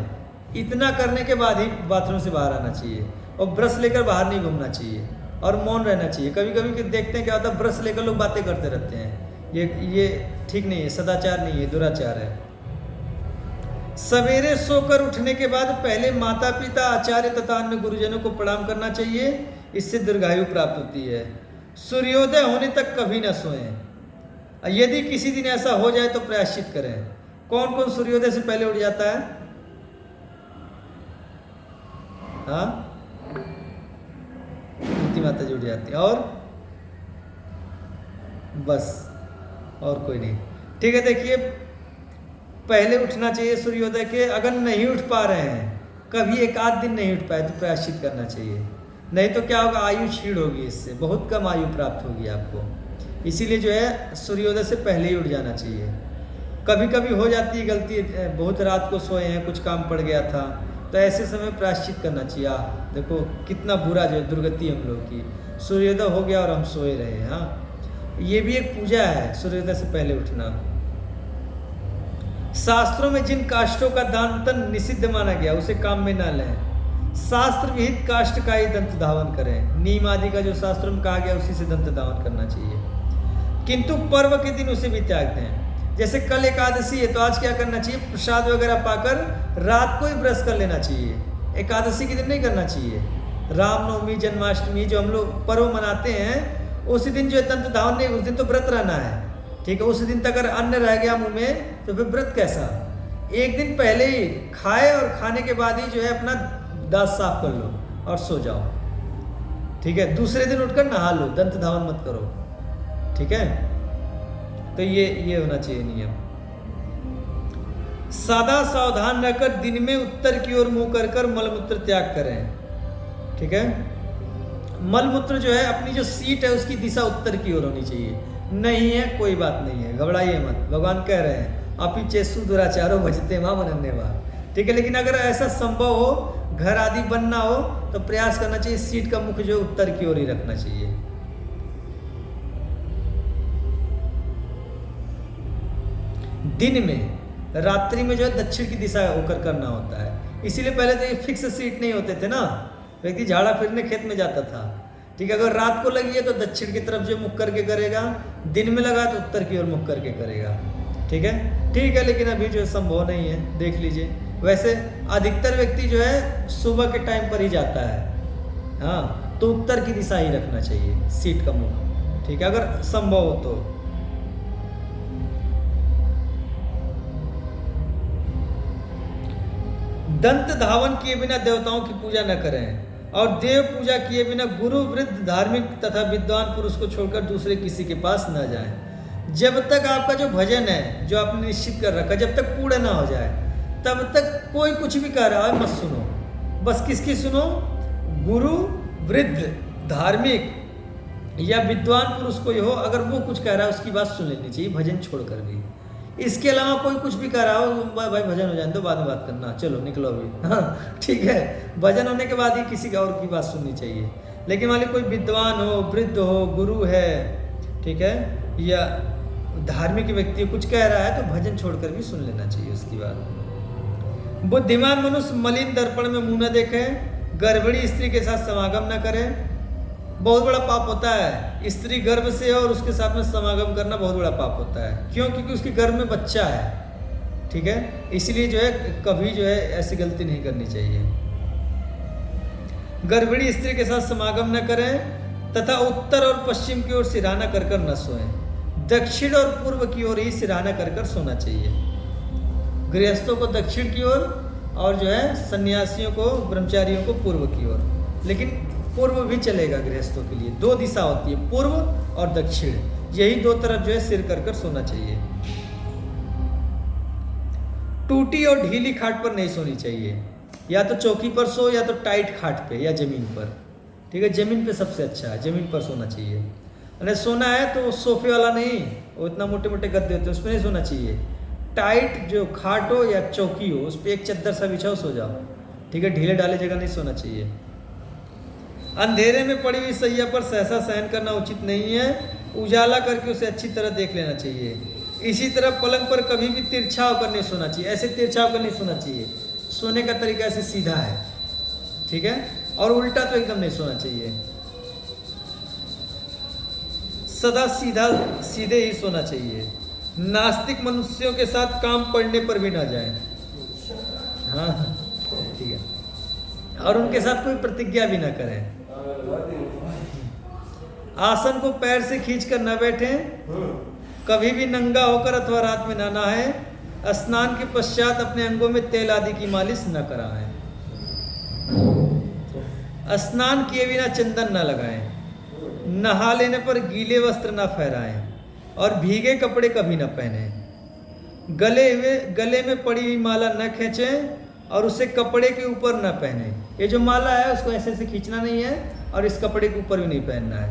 इतना करने के बाद ही बाथरूम से बाहर आना चाहिए, और ब्रश लेकर बाहर नहीं घूमना चाहिए, और मौन रहना चाहिए। कभी कभी देखते हैं क्या होता है, ब्रश लेकर लोग बातें करते रहते हैं। ये ठीक नहीं है, सदाचार नहीं है, दुराचार है। सवेरे सोकर उठने के बाद पहले माता पिता, आचार्य तथा अन्य गुरुजनों को प्रणाम करना चाहिए, इससे दीर्घायु प्राप्त होती है। सूर्योदय होने तक कभी न सोएं। यदि किसी दिन ऐसा हो जाए तो प्रायश्चित करें। कौन कौन सूर्योदय से पहले उठ जाता है? हाँ, मूर्ति माता जी उठ जाती है, और बस, और कोई नहीं। ठीक है, देखिए पहले उठना चाहिए सूर्योदय के। अगर नहीं उठ पा रहे हैं, कभी एक आध दिन नहीं उठ पाए तो प्रायश्चित करना चाहिए, नहीं तो क्या होगा, आयु क्षीण होगी, इससे बहुत कम आयु प्राप्त होगी आपको। इसीलिए जो है सूर्योदय से पहले ही उठ जाना चाहिए। कभी कभी हो जाती है गलती, बहुत रात को सोए हैं, कुछ काम पड़ गया था, तो ऐसे समय प्रायश्चित करना चाहिए। देखो कितना बुरा जो है दुर्गति हम लोग की, सूर्योदय हो गया और हम सोए रहे। हाँ, ये भी एक पूजा है, सूर्योदय से पहले उठना। शास्त्रों में जिन काष्ठों का दान तन निषिद्ध माना गया उसे काम में न लें। शास्त्र विहित काष्ठ का ही दंत धावन करें। नीम आदि का जो शास्त्रों में कहा गया उसी से दंत धावन करना चाहिए, किंतु पर्व के दिन उसे भी त्याग दें। जैसे कल एकादशी है तो आज क्या करना चाहिए, प्रसाद वगैरह पाकर रात को ही ब्रश कर लेना चाहिए। एकादशी के दिन नहीं करना चाहिए। रामनवमी, जन्माष्टमी जो हम लोग पर्व मनाते हैं, उसी दिन जो है दंत धावन नहीं, उस दिन तो व्रत रहना है। ठीक है, उस दिन तक अगर अन्न रह गया मुंह में तो फिर व्रत कैसा। एक दिन पहले ही खाए और खाने के बाद ही जो है अपना दांत साफ कर लो और सो जाओ। ठीक है, दूसरे दिन उठकर नहा लो, दंत धावन मत करो। ठीक है, तो ये होना चाहिए नियम। सदा सावधान रहकर दिन में उत्तर की ओर मुंह कर मलमूत्र त्याग करें। ठीक है, मलमूत्र जो है अपनी जो सीट है उसकी दिशा उत्तर की ओर होनी चाहिए। नहीं है कोई बात नहीं है, घबराइए मत, भगवान कह रहे हैं अपि दुराचारो भजते मां मनन्यवा। ठीक है, लेकिन अगर ऐसा संभव हो, घर आदि बनना हो, तो प्रयास करना चाहिए सीट का मुख जो उत्तर की ओर ही रखना चाहिए। दिन में, रात्रि में जो है दक्षिण की दिशा होकर करना होता है। इसीलिए पहले तो ये फिक्स सीट नहीं होते थे ना, व्यक्ति झाड़ा फिरने खेत में जाता था। ठीक है, अगर रात को लगी है तो दक्षिण की तरफ जो मुख करके करेगा, दिन में लगा तो उत्तर की ओर मुख करके करेगा। ठीक है, लेकिन अभी जो संभव नहीं है, देख लीजिए। वैसे अधिकतर व्यक्ति जो है सुबह के टाइम पर ही जाता है। हाँ, तो उत्तर की दिशा ही रखना चाहिए सीट का मुख। ठीक है, अगर संभव हो तो। दंत धावन किए बिना देवताओं की पूजा न करें, और देव पूजा किए बिना गुरु, वृद्ध, धार्मिक तथा विद्वान पुरुष को छोड़कर दूसरे किसी के पास न जाएं। जब तक आपका जो भजन है जो आपने निश्चित कर रखा, जब तक पूर्ण ना हो जाए तब तक कोई कुछ भी कह रहा है मत सुनो। बस किसकी सुनो? गुरु, वृद्ध, धार्मिक या विद्वान पुरुष कोई हो, अगर वो कुछ कह रहा है उसकी बात सुन लेनी चाहिए, भजन छोड़कर भी। इसके अलावा कोई कुछ भी कह रहा हो, भाई भजन हो जाने दो, बाद में बात करना, चलो निकलो अभी। हाँ, ठीक है, भजन होने के बाद ही किसी और की बात सुननी चाहिए। लेकिन मान ली कोई विद्वान हो, वृद्ध हो, गुरु है, ठीक है, या धार्मिक व्यक्ति कुछ कह रहा है तो भजन छोड़कर भी सुन लेना चाहिए उसकी बात। बुद्धिमान मनुष्य मलिन दर्पण में मुंह न देखे, गर्भणी स्त्री के साथ समागम न करे। बहुत बड़ा पाप होता है, स्त्री गर्भ से और उसके साथ में समागम करना बहुत बड़ा पाप होता है। क्यों? क्योंकि उसके गर्भ में बच्चा है। ठीक है, इसलिए जो है कभी जो है ऐसी गलती नहीं करनी चाहिए। गर्भिणी स्त्री के साथ समागम न करें तथा उत्तर और पश्चिम की ओर सिरहाना कर कर न सोएं। दक्षिण और पूर्व की ओर ही सिरहाना कर कर सोना चाहिए। गृहस्थों को दक्षिण की ओर और जो है सन्यासियों को, ब्रह्मचारियों को पूर्व की ओर। लेकिन पूर्व भी चलेगा गृहस्थों के लिए। दो दिशा होती है, पूर्व और दक्षिण, यही दो तरफ जो है सिर कर कर सोना चाहिए। टूटी और ढीली खाट पर नहीं सोनी चाहिए, या तो चौकी पर सो या तो टाइट खाट पे या जमीन पर। ठीक है, जमीन पे सबसे अच्छा है, जमीन पर सोना चाहिए। अरे सोना है तो सोफे वाला नहीं, वो इतना मोटे मोटे गद्दे होते हैं उसमें नहीं सोना चाहिए। टाइट जो खाट हो या चौकी हो उस पर एक चद्दर सा बिछाओ, सो जाओ। ठीक है, ढीले ढाले जगह नहीं सोना चाहिए। अंधेरे में पड़ी हुई सैया पर सहसा शयन करना उचित नहीं है, उजाला करके उसे अच्छी तरह देख लेना चाहिए। इसी तरह पलंग पर कभी भी तिरछा होकर नहीं सोना चाहिए, ऐसे तिरछा होकर नहीं सोना चाहिए। सोने का तरीका ऐसे सीधा है, ठीक है, और उल्टा तो एकदम नहीं सोना चाहिए, सदा सीधा सीधे ही सोना चाहिए। नास्तिक मनुष्यों के साथ काम पड़ने पर भी ना जाए, हाँ ठीक है, और उनके साथ कोई प्रतिज्ञा भी ना करें। आसन को पैर से खींच कर न बैठें, कभी भी नंगा होकर अथवा रात में ना नहाएं, स्नान के पश्चात अपने अंगों में तेल आदि की मालिश न कराएं, स्नान किए बिना चंदन न लगाएं, नहा लेने पर गीले वस्त्र न फहराएं और भीगे कपड़े कभी न पहने, गले में पड़ी हुई माला न खींचें और उसे कपड़े के ऊपर न पहने। ये जो माला है उसको ऐसे ऐसे खींचना नहीं है और इस कपड़े के ऊपर भी नहीं पहनना है।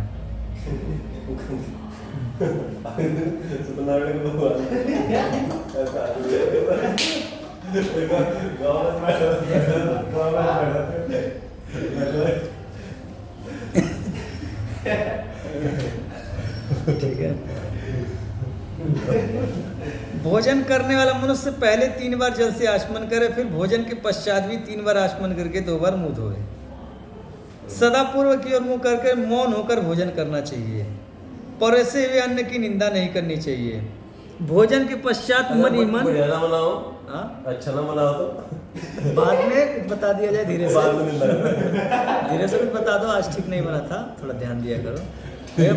ठीक है। भोजन करने वाला मनुष्य पहले 3 बार जल से आचमन करे, फिर भोजन के पश्चात भी 3 बार आचमन करके 2 बार मुंह धोए। सदा पूर्व की ओर मुंह करके मौन होकर भोजन करना चाहिए। परोसे हुए अन्न की निंदा नहीं करनी चाहिए। भोजन के पश्चात मन ही मन अच्छा ना बनाओ तो बाद में बता दिया जाए, धीरे से धीरे से भी बता दो, आज ठीक नहीं बना था, थोड़ा ध्यान दिया करो।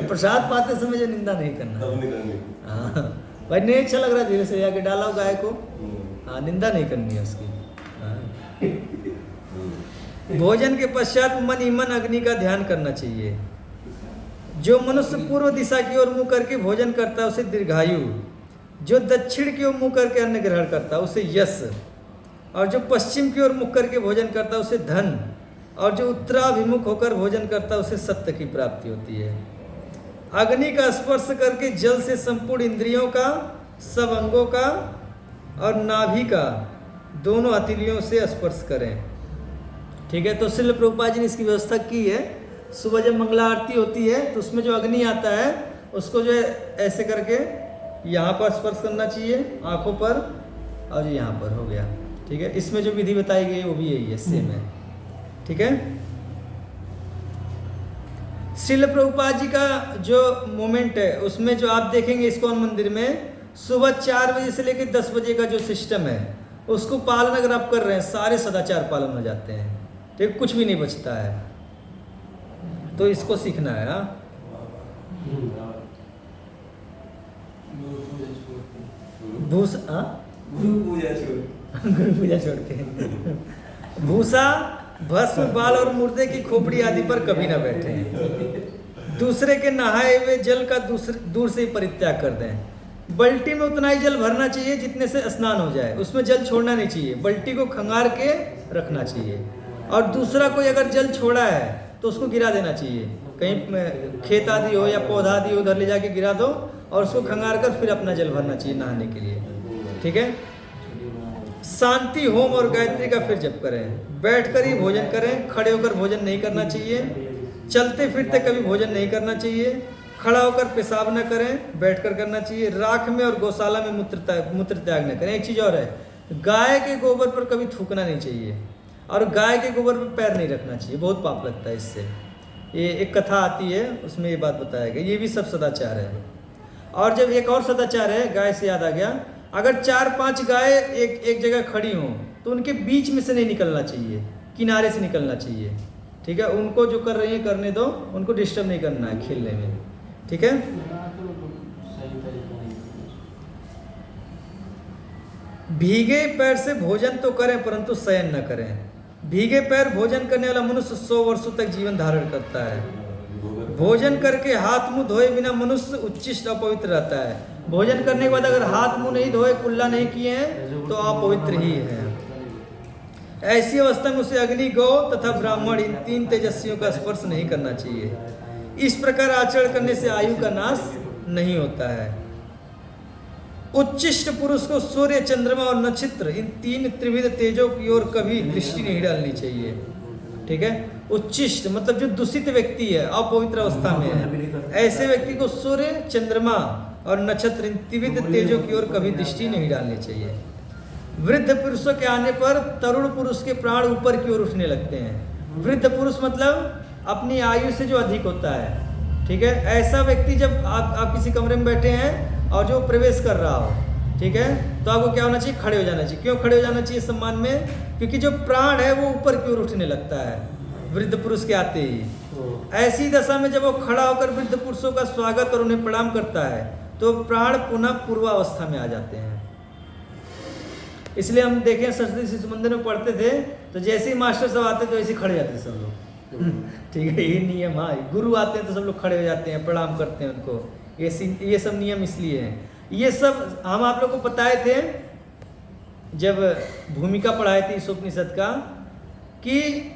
प्रसाद पाते समय जो निंदा नहीं करना, हाँ भाई नहीं अच्छा लग रहा है, धीरे से जाके डाला गाय को, हाँ निंदा नहीं करनी है उसकी। भोजन के पश्चात मन ही मन अग्नि का ध्यान करना चाहिए। जो मनुष्य पूर्व दिशा की ओर मुंह करके भोजन करता है उसे दीर्घायु, जो दक्षिण की ओर मुंह करके अन्न ग्रहण करता है उसे यश, और जो पश्चिम की ओर मुख करके भोजन करता है उसे धन, और जो उत्तराभिमुख होकर भोजन करता है उसे सत्य की प्राप्ति होती है। अग्नि का स्पर्श करके जल से संपूर्ण इंद्रियों का, सब अंगों का और नाभि का दोनों हथेलियों से स्पर्श करें। ठीक है, तो श्रील प्रभुपाद जी ने इसकी व्यवस्था की है। सुबह जब मंगला आरती होती है तो उसमें जो अग्नि आता है उसको जो है ऐसे करके यहाँ पर स्पर्श करना चाहिए, आंखों पर, और यहाँ पर हो गया। ठीक है, इसमें जो विधि बताई गई है वो भी यही है, सेम है। ठीक है, श्रील प्रभुपाद जी का जो मोमेंट है उसमें जो आप देखेंगे इस्कॉन मंदिर में सुबह 4 बजे से लेकर 10 बजे का जो सिस्टम है उसको पालन अगर आप कर रहे हैं, सारे सदाचार पालन हो जाते हैं, ठीक, कुछ भी नहीं बचता है। तो इसको सीखना है। भूसा गुरु पूजा छोड़ के भूसा, भस्म, बाल और मुर्दे की खोपड़ी आदि पर कभी ना बैठे। दूसरे के नहाए हुए जल का दूर से ही परित्याग कर दें। बल्टी में उतना ही जल भरना चाहिए जितने से स्नान हो जाए, उसमें जल छोड़ना नहीं चाहिए। बल्टी को खंगार के रखना चाहिए, और दूसरा कोई अगर जल छोड़ा है तो उसको गिरा देना चाहिए। कहीं खेत आदि हो या पौधा आदि हो, उधर ले जाके गिरा दो और उसको खंगार कर फिर अपना जल भरना चाहिए नहाने के लिए। ठीक है, शांति होम और गायत्री का फिर जप करें। बैठकर ही भोजन करें, खड़े होकर भोजन नहीं करना चाहिए। चलते फिरते कभी भोजन नहीं करना चाहिए। खड़ा होकर पेशाब न करें, बैठकर करना चाहिए। राख में और गौशाला में मूत्र त्याग न करें। एक चीज़ और है, गाय के गोबर पर कभी थूकना नहीं चाहिए, और गाय के गोबर पर पैर नहीं रखना चाहिए, बहुत पाप लगता है इससे। ये एक कथा आती है उसमें ये बात बताया गया, ये भी सब सदाचार है। और जब एक और सदाचार है, गाय से याद आ गया, अगर 4-5 गाय एक जगह खड़ी हों तो उनके बीच में से नहीं निकलना चाहिए, किनारे से निकलना चाहिए। ठीक है, उनको जो कर रही है करने दो, उनको डिस्टर्ब नहीं करना है खेलने में। ठीक है, भीगे पैर से भोजन तो करें परंतु शयन न करें। भीगे पैर भोजन करने वाला मनुष्य 100 वर्षों तक जीवन धारण करता है। भोजन करके हाथ मुंह धोए बिना मनुष्य उच्चिष्ट अपवित्र रहता है। भोजन करने के बाद अगर हाथ मुंह नहीं धोए, कुल्ला नहीं किए हैं तो अपवित्र ही है। ऐसी अवस्था में उसे अग्नि, गौ तथा ब्राह्मण, इन 3 तेजस्वियों का स्पर्श नहीं करना चाहिए। इस प्रकार आचरण करने से आयु का नाश नहीं होता है। उच्चिष्ट पुरुष को सूर्य, चंद्रमा और नक्षत्र, इन 3 त्रिविध तेजों की ओर कभी दृष्टि नहीं डालनी चाहिए। ठीक है, उच्चिष्ट मतलब जो दूषित व्यक्ति है, अपवित्र अवस्था में है, ऐसे व्यक्ति को सूर्य, चंद्रमा और नक्षत्र, इन त्रिविध तेजों की ओर कभी दृष्टि नहीं डालनी चाहिए। वृद्ध पुरुषों के आने पर तरुण पुरुष के प्राण ऊपर की ओर उठने लगते हैं। वृद्ध पुरुष मतलब अपनी आयु से जो अधिक होता है, ठीक है। ऐसा व्यक्ति जब आप किसी कमरे में बैठे हैं और जो प्रवेश कर रहा हो, ठीक है, तो आपको क्या होना चाहिए? खड़े हो जाना चाहिए। क्यों खड़े हो जाना चाहिए सम्मान में? क्योंकि जो प्राण है वो ऊपर की ओर उठने लगता है वृद्ध पुरुष के आते ही। ऐसी दशा में जब वो खड़ा होकर वृद्ध पुरुषों का स्वागत और उन्हें प्रणाम करता है तो प्राण पुनः पूर्वावस्था में आ जाते हैं। इसलिए हम देखें सरस्वती शिशु मंदिर में पढ़ते थे तो जैसे ही मास्टर सब आते तो ऐसे खड़े जाते सब लोग। ठीक है, ये नियम। हाँ, गुरु आते हैं तो सब लोग खड़े हो जाते हैं, प्रणाम करते हैं उनको। ये सब नियम इसलिए हैं। ये सब हम आप लोग को बताए थे जब भूमिका पढ़ाए थे इस उपनिषद का, कि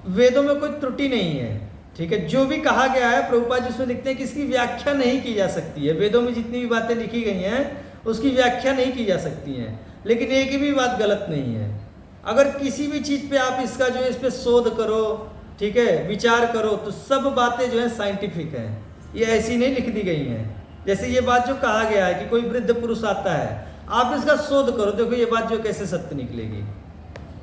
वेदों में कोई त्रुटि नहीं है, ठीक है। जो भी कहा गया है प्रभुपाद जी उसमें लिखते हैं कि इसकी व्याख्या नहीं की जा सकती है। वेदों में जितनी भी बातें लिखी गई हैं उसकी व्याख्या नहीं की जा सकती हैं। लेकिन एक भी बात गलत नहीं है। अगर किसी भी चीज़ पे आप इस पे शोध करो, ठीक है, विचार करो, तो सब बातें जो है साइंटिफिक हैं। ये ऐसी नहीं लिख दी गई हैं। जैसे ये बात जो कहा गया है कि कोई वृद्ध पुरुष आता है, आप इसका शोध करो, देखो ये बात जो कैसे सत्य निकलेगी,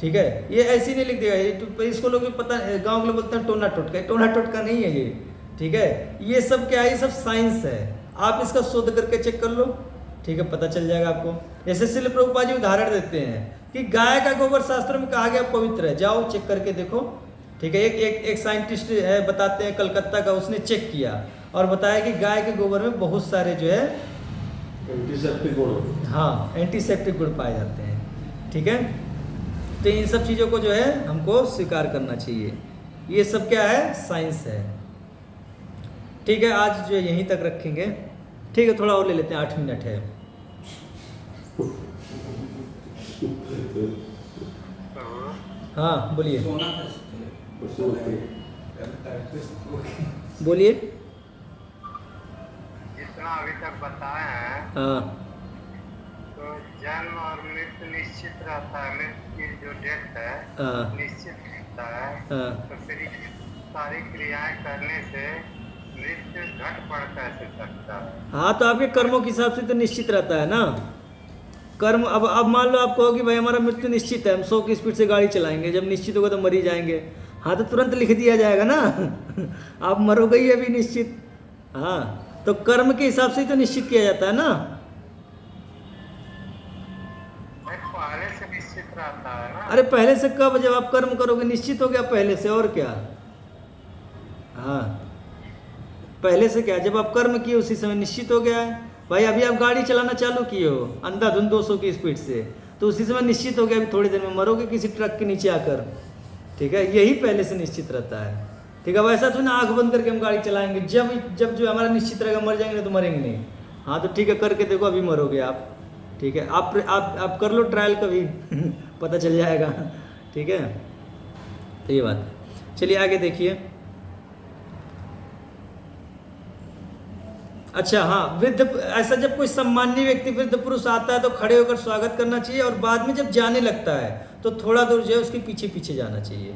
ठीक है। ये ऐसी नहीं लिख देगा। तो इसको लोग पता, गांव के लोग बोलते हैं टोना टोटका। टोना टोटका नहीं है ये, ठीक है। ये सब क्या है? ये सब साइंस है। आप इसका शोध करके चेक कर लो, ठीक है, पता चल जाएगा आपको। जैसे श्रील प्रभुपाद जी उदाहरण देते हैं कि गाय का गोबर शास्त्रों में कहा गया पवित्र है, जाओ चेक करके देखो, ठीक है। एक साइंटिस्ट है, बताते हैं कलकत्ता का, उसने चेक किया और बताया कि गाय के गोबर में बहुत सारे जो है एंटीसेप्टिक गुण, हाँ, एंटीसेप्टिक गुण पाए जाते हैं, ठीक है। तो इन सब चीज़ों को जो है हमको स्वीकार करना चाहिए। ये सब क्या है? साइंस है, ठीक है। आज जो यहीं तक रखेंगे, ठीक है। थोड़ा और ले लेते हैं, 8 मिनट है। हाँ बोलिए, बोलिए। जितना अभी तक बताए हैं, हाँ तो जन्म और मृत्यु निश्चित रहता है। मृत्यु की जो डेट है हाँ निश्चित रहता है। हाँ। तो फिर ये सारी क्रियाएं करने से मृत्यु घट बढ़ कैसे सकता है? हाँ, तो आपके कर्मों के हिसाब से तो निश्चित रहता है ना कर्म। अब मान लो आप कहो कि भाई हमारा मृत्यु निश्चित है, हम 100 की स्पीड से गाड़ी चलाएंगे, जब निश्चित होगा तो मर ही जाएंगे। हाँ, तो तुरंत लिख दिया जाएगा ना आप मरोगे ही अभी निश्चित। हाँ, तो कर्म के हिसाब से ही तो निश्चित किया जाता है ना। पहले से निश्चित रहता है ना? अरे पहले से कब? जब आप कर्म करोगे निश्चित हो गया पहले से, और क्या। हाँ, पहले से क्या, जब आप कर्म किए उसी समय निश्चित हो गया है। भाई अभी आप गाड़ी चलाना चालू किए हो अंधाधुंध 200 की स्पीड से, तो उसी समय निश्चित हो गया अभी थोड़ी देर में मरोगे किसी ट्रक के नीचे आकर, ठीक है। यही पहले से निश्चित रहता है, ठीक है। वैसा तो ना आंख बंद करके हम गाड़ी चलाएंगे, जब जो हमारा निश्चित रहेगा मर जाएंगे, तो मरेंगे नहीं। हाँ, तो ठीक है, करके देखो, अभी मरोगे आप, ठीक है। आप कर लो ट्रायल कभी पता चल जाएगा, ठीक है। तो ये बात, चलिए आगे देखिए। अच्छा, हाँ, वृद्ध, ऐसा जब कोई सम्मानीय व्यक्ति वृद्ध पुरुष आता है तो खड़े होकर स्वागत करना चाहिए, और बाद में जब जाने लगता है तो थोड़ा दूर जो है उसके पीछे पीछे जाना चाहिए।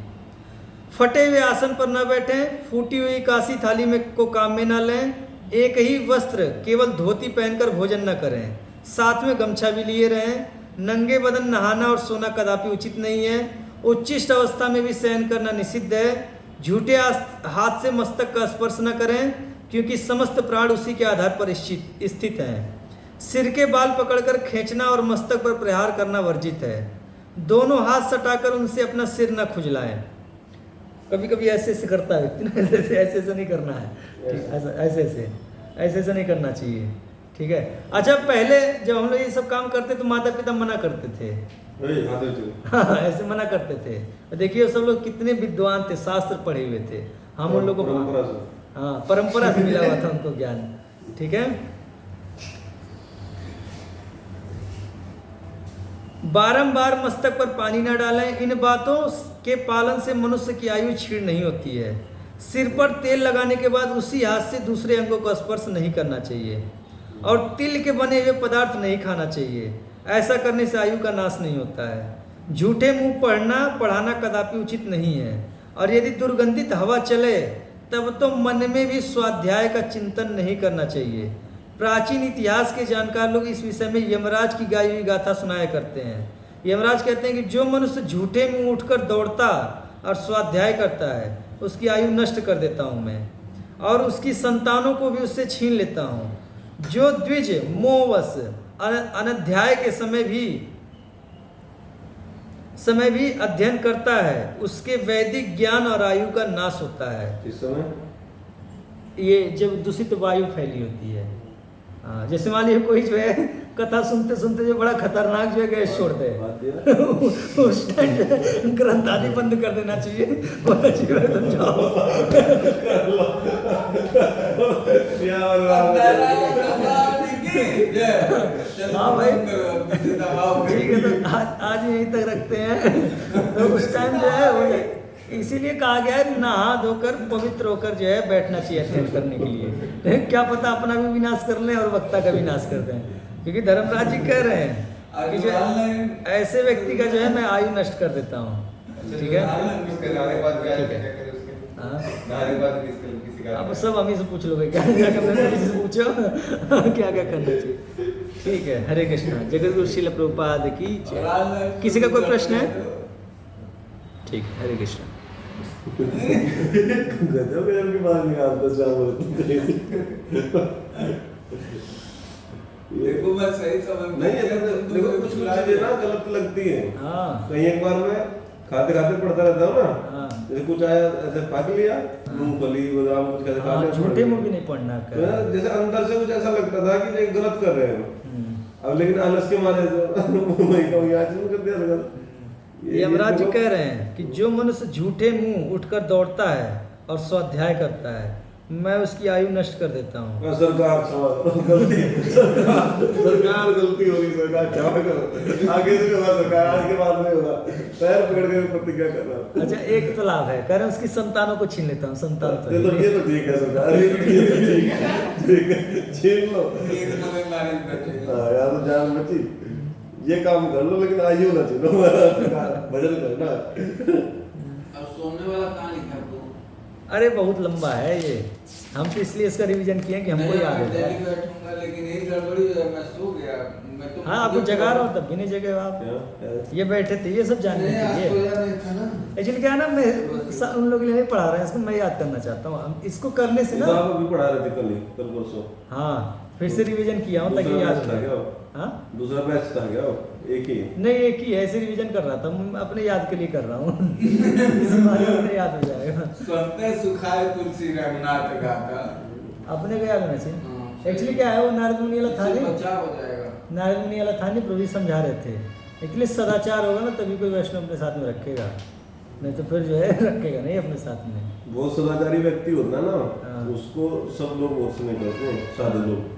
फटे हुए आसन पर न बैठें, फूटी हुई कांसी थाली में को काम में न लें, एक ही वस्त्र केवल धोती पहनकर भोजन न करें, साथ में गमछा भी लिए रहें, नंगे बदन नहाना और सोना कदापि उचित नहीं है, उच्चिष्ट अवस्था में भी शयन करना निषिद्ध है, झूठे हाथ से मस्तक का स्पर्श न करें क्योंकि समस्त प्राण उसी के आधार पर स्थित हैं, सिर के बाल पकड़कर खींचना और मस्तक पर प्रहार करना वर्जित है, दोनों हाथ सटाकर उनसे अपना सिर न खुजलाएं। कभी कभी ऐसे ऐसे करता है व्यक्ति ना, ऐसे ऐसे नहीं करना है, ऐसे ऐसे नहीं करना चाहिए, ठीक है। अच्छा, पहले जब हम लोग ये सब काम करते तो माता पिता मना करते थे, हाँ, ऐसे मना करते थे। देखिए सब लोग कितने विद्वान थे, शास्त्र पढ़े हुए थे। हम उन लोगों को, हाँ, परंपरा से मिला हुआ था उनको ज्ञान, ठीक है। बारंबार मस्तक पर पानी न डालें, इन बातों के पालन से मनुष्य की आयु क्षीण नहीं होती है। सिर पर तेल लगाने के बाद उसी हाथ से दूसरे अंगों का स्पर्श नहीं करना चाहिए, और तिल के बने हुए पदार्थ नहीं खाना चाहिए। ऐसा करने से आयु का नाश नहीं होता है। झूठे मुंह पढ़ाना कदापि उचित नहीं है, और यदि दुर्गंधित हवा चले तब तो मन में भी स्वाध्याय का चिंतन नहीं करना चाहिए। प्राचीन इतिहास के जानकार लोग इस विषय में यमराज की गाई हुई गाथा सुनाया करते हैं। यमराज कहते हैं कि जो मनुष्य झूठे मुंह उठकर दौड़ता और स्वाध्याय करता है उसकी आयु नष्ट कर देता हूँ मैं, और उसकी संतानों को भी उससे छीन लेता हूँ। जो द्विज मोहवश अनध्याय के समय भी अध्ययन करता है उसके वैदिक ज्ञान और आयु का नाश होता है। इस समय ये जब दूषित वायु फैली होती है, हाँ, जैसे मान लीजिए कोई जो है कथा सुनते सुनते जो बड़ा खतरनाक जो है गैस छोड़ दे उस टाइम ग्रंथ आदि बंद कर देना चाहिए, बोलना चाहिए तुम जाओ। हाँ भाई ठीक है, तो आज यहीं तक रखते हैं। तो उस टाइम जो है वो इसीलिए कहा गया है नहा धोकर पवित्र होकर जो है बैठना चाहिए अध्ययन करने के लिए। लेकिन क्या पता अपना भी विनाश कर लें और वक्ता का विनाश कर दें, क्योंकि धर्मराज जी कह रहे हैं कि जो ऐसे व्यक्ति का जो है मैं आयु नष्ट कर देता हूँ। ठीक है, अब सब हम ही से पूछ लोगे क्या क्या करना है, किसी से पूछो क्या क्या करना चाहिए। ठीक है, हरे कृष्णा। जगत गुरु श्रील प्रभुपाद की जय। किसी का कोई प्रश्न है? ठीक है, हरे कृष्णा। गजब है आपकी बात निकालता देखो मैं सही समझ नहीं है, देखो कुछ चीजें ना गलत लगती है। हाँ कहीं एक बार मैं खाते खाते पढ़ता रहता हूँ ना, हाँ जैसे कुछ आया ऐसे फाक लिया, मूंगफली बादाम कुछ खाते हाँ, खाते झूठे मुंह भी नहीं पढ़ना तो कर। ना जैसे अंदर से कुछ ऐसा लगता था कि ये गलत कर रहे हैं। अब लेकिन आलस के मारे तो मैं कहूँ आज शुरू कर दिया गलत। यमराज जी कह रहे हैं कि जो मनुष्य झूठे मुंह उठकर दौड़ता है और स्वाध्याय करता है मैं उसकी आयु नष्ट कर देता हूँ। सरकार गलती सरकार गलती होगी, सरकार क्षमा करो, आगे से होगा सरकार, आज के बाद नहीं होगा, पैर पकड़ के प्रतिज्ञा कर रहा हूँ। अच्छा, एक तो लाभ है, कह रहे हैं उसकी संतानों को छीन लेता हूँ। संतान तो ये तो ठीक है सरकार, ये तो ठीक है, छीन लो। हाँ यार, तो जान बची, ये काम कर लो लेकिन आयु ना छीनो, भजन करना। अब सोने वाला कहाँ लिखा है? अरे बहुत लंबा है ये, हम तो इसलिए इसका रिवीजन किए कि हमको याद है। दिल्ली बैठूंगा लेकिन एक गड़बड़ी हो जाए, मैं सो गया। मैं तो हाँ, आपको जगा रहा हूँ तब भी नहीं जगे आप। ये बैठे थे, ये सब जानने के लिए। एक्चुअली क्या है ना, मैं उन लोगों के लिए नहीं पढ़ा रहा है इसको, मैं याद करना चाहता हूँ। इसको करने से ना आप अभी पढ़ा रहे थे कल परसों। हाँ, फिर से रिवीजन किया हूँ ताकि याद रहे। हाँ, दूसरा बैच था क्या? एक ही नहीं, एक ही ऐसे रिवीजन कर रहा था, मैं अपने याद के लिए कर रहा हूँ। इस बारे में अपने याद हो जाएगा। सुनते सुखाए तुलसी रघुनाथ गाथा, अपने को याद होना चाहिए। एक्चुअली क्या है, वो नारद मुनि वाला था नहीं, बचाव हो जाएगा। नारद मुनि वाला था नहीं, प्रभु जी समझा रहे थे। एक्चुअली सदाचार होगा ना तभी कोई वैष्णव अपने साथ में रखेगा, नहीं तो फिर जो है रखेगा नहीं अपने साथ में। बहुत सदाचारी व्यक्ति होता है हाँ। ना, उसको सब लोग बहुत नहीं करते, साधु लोग।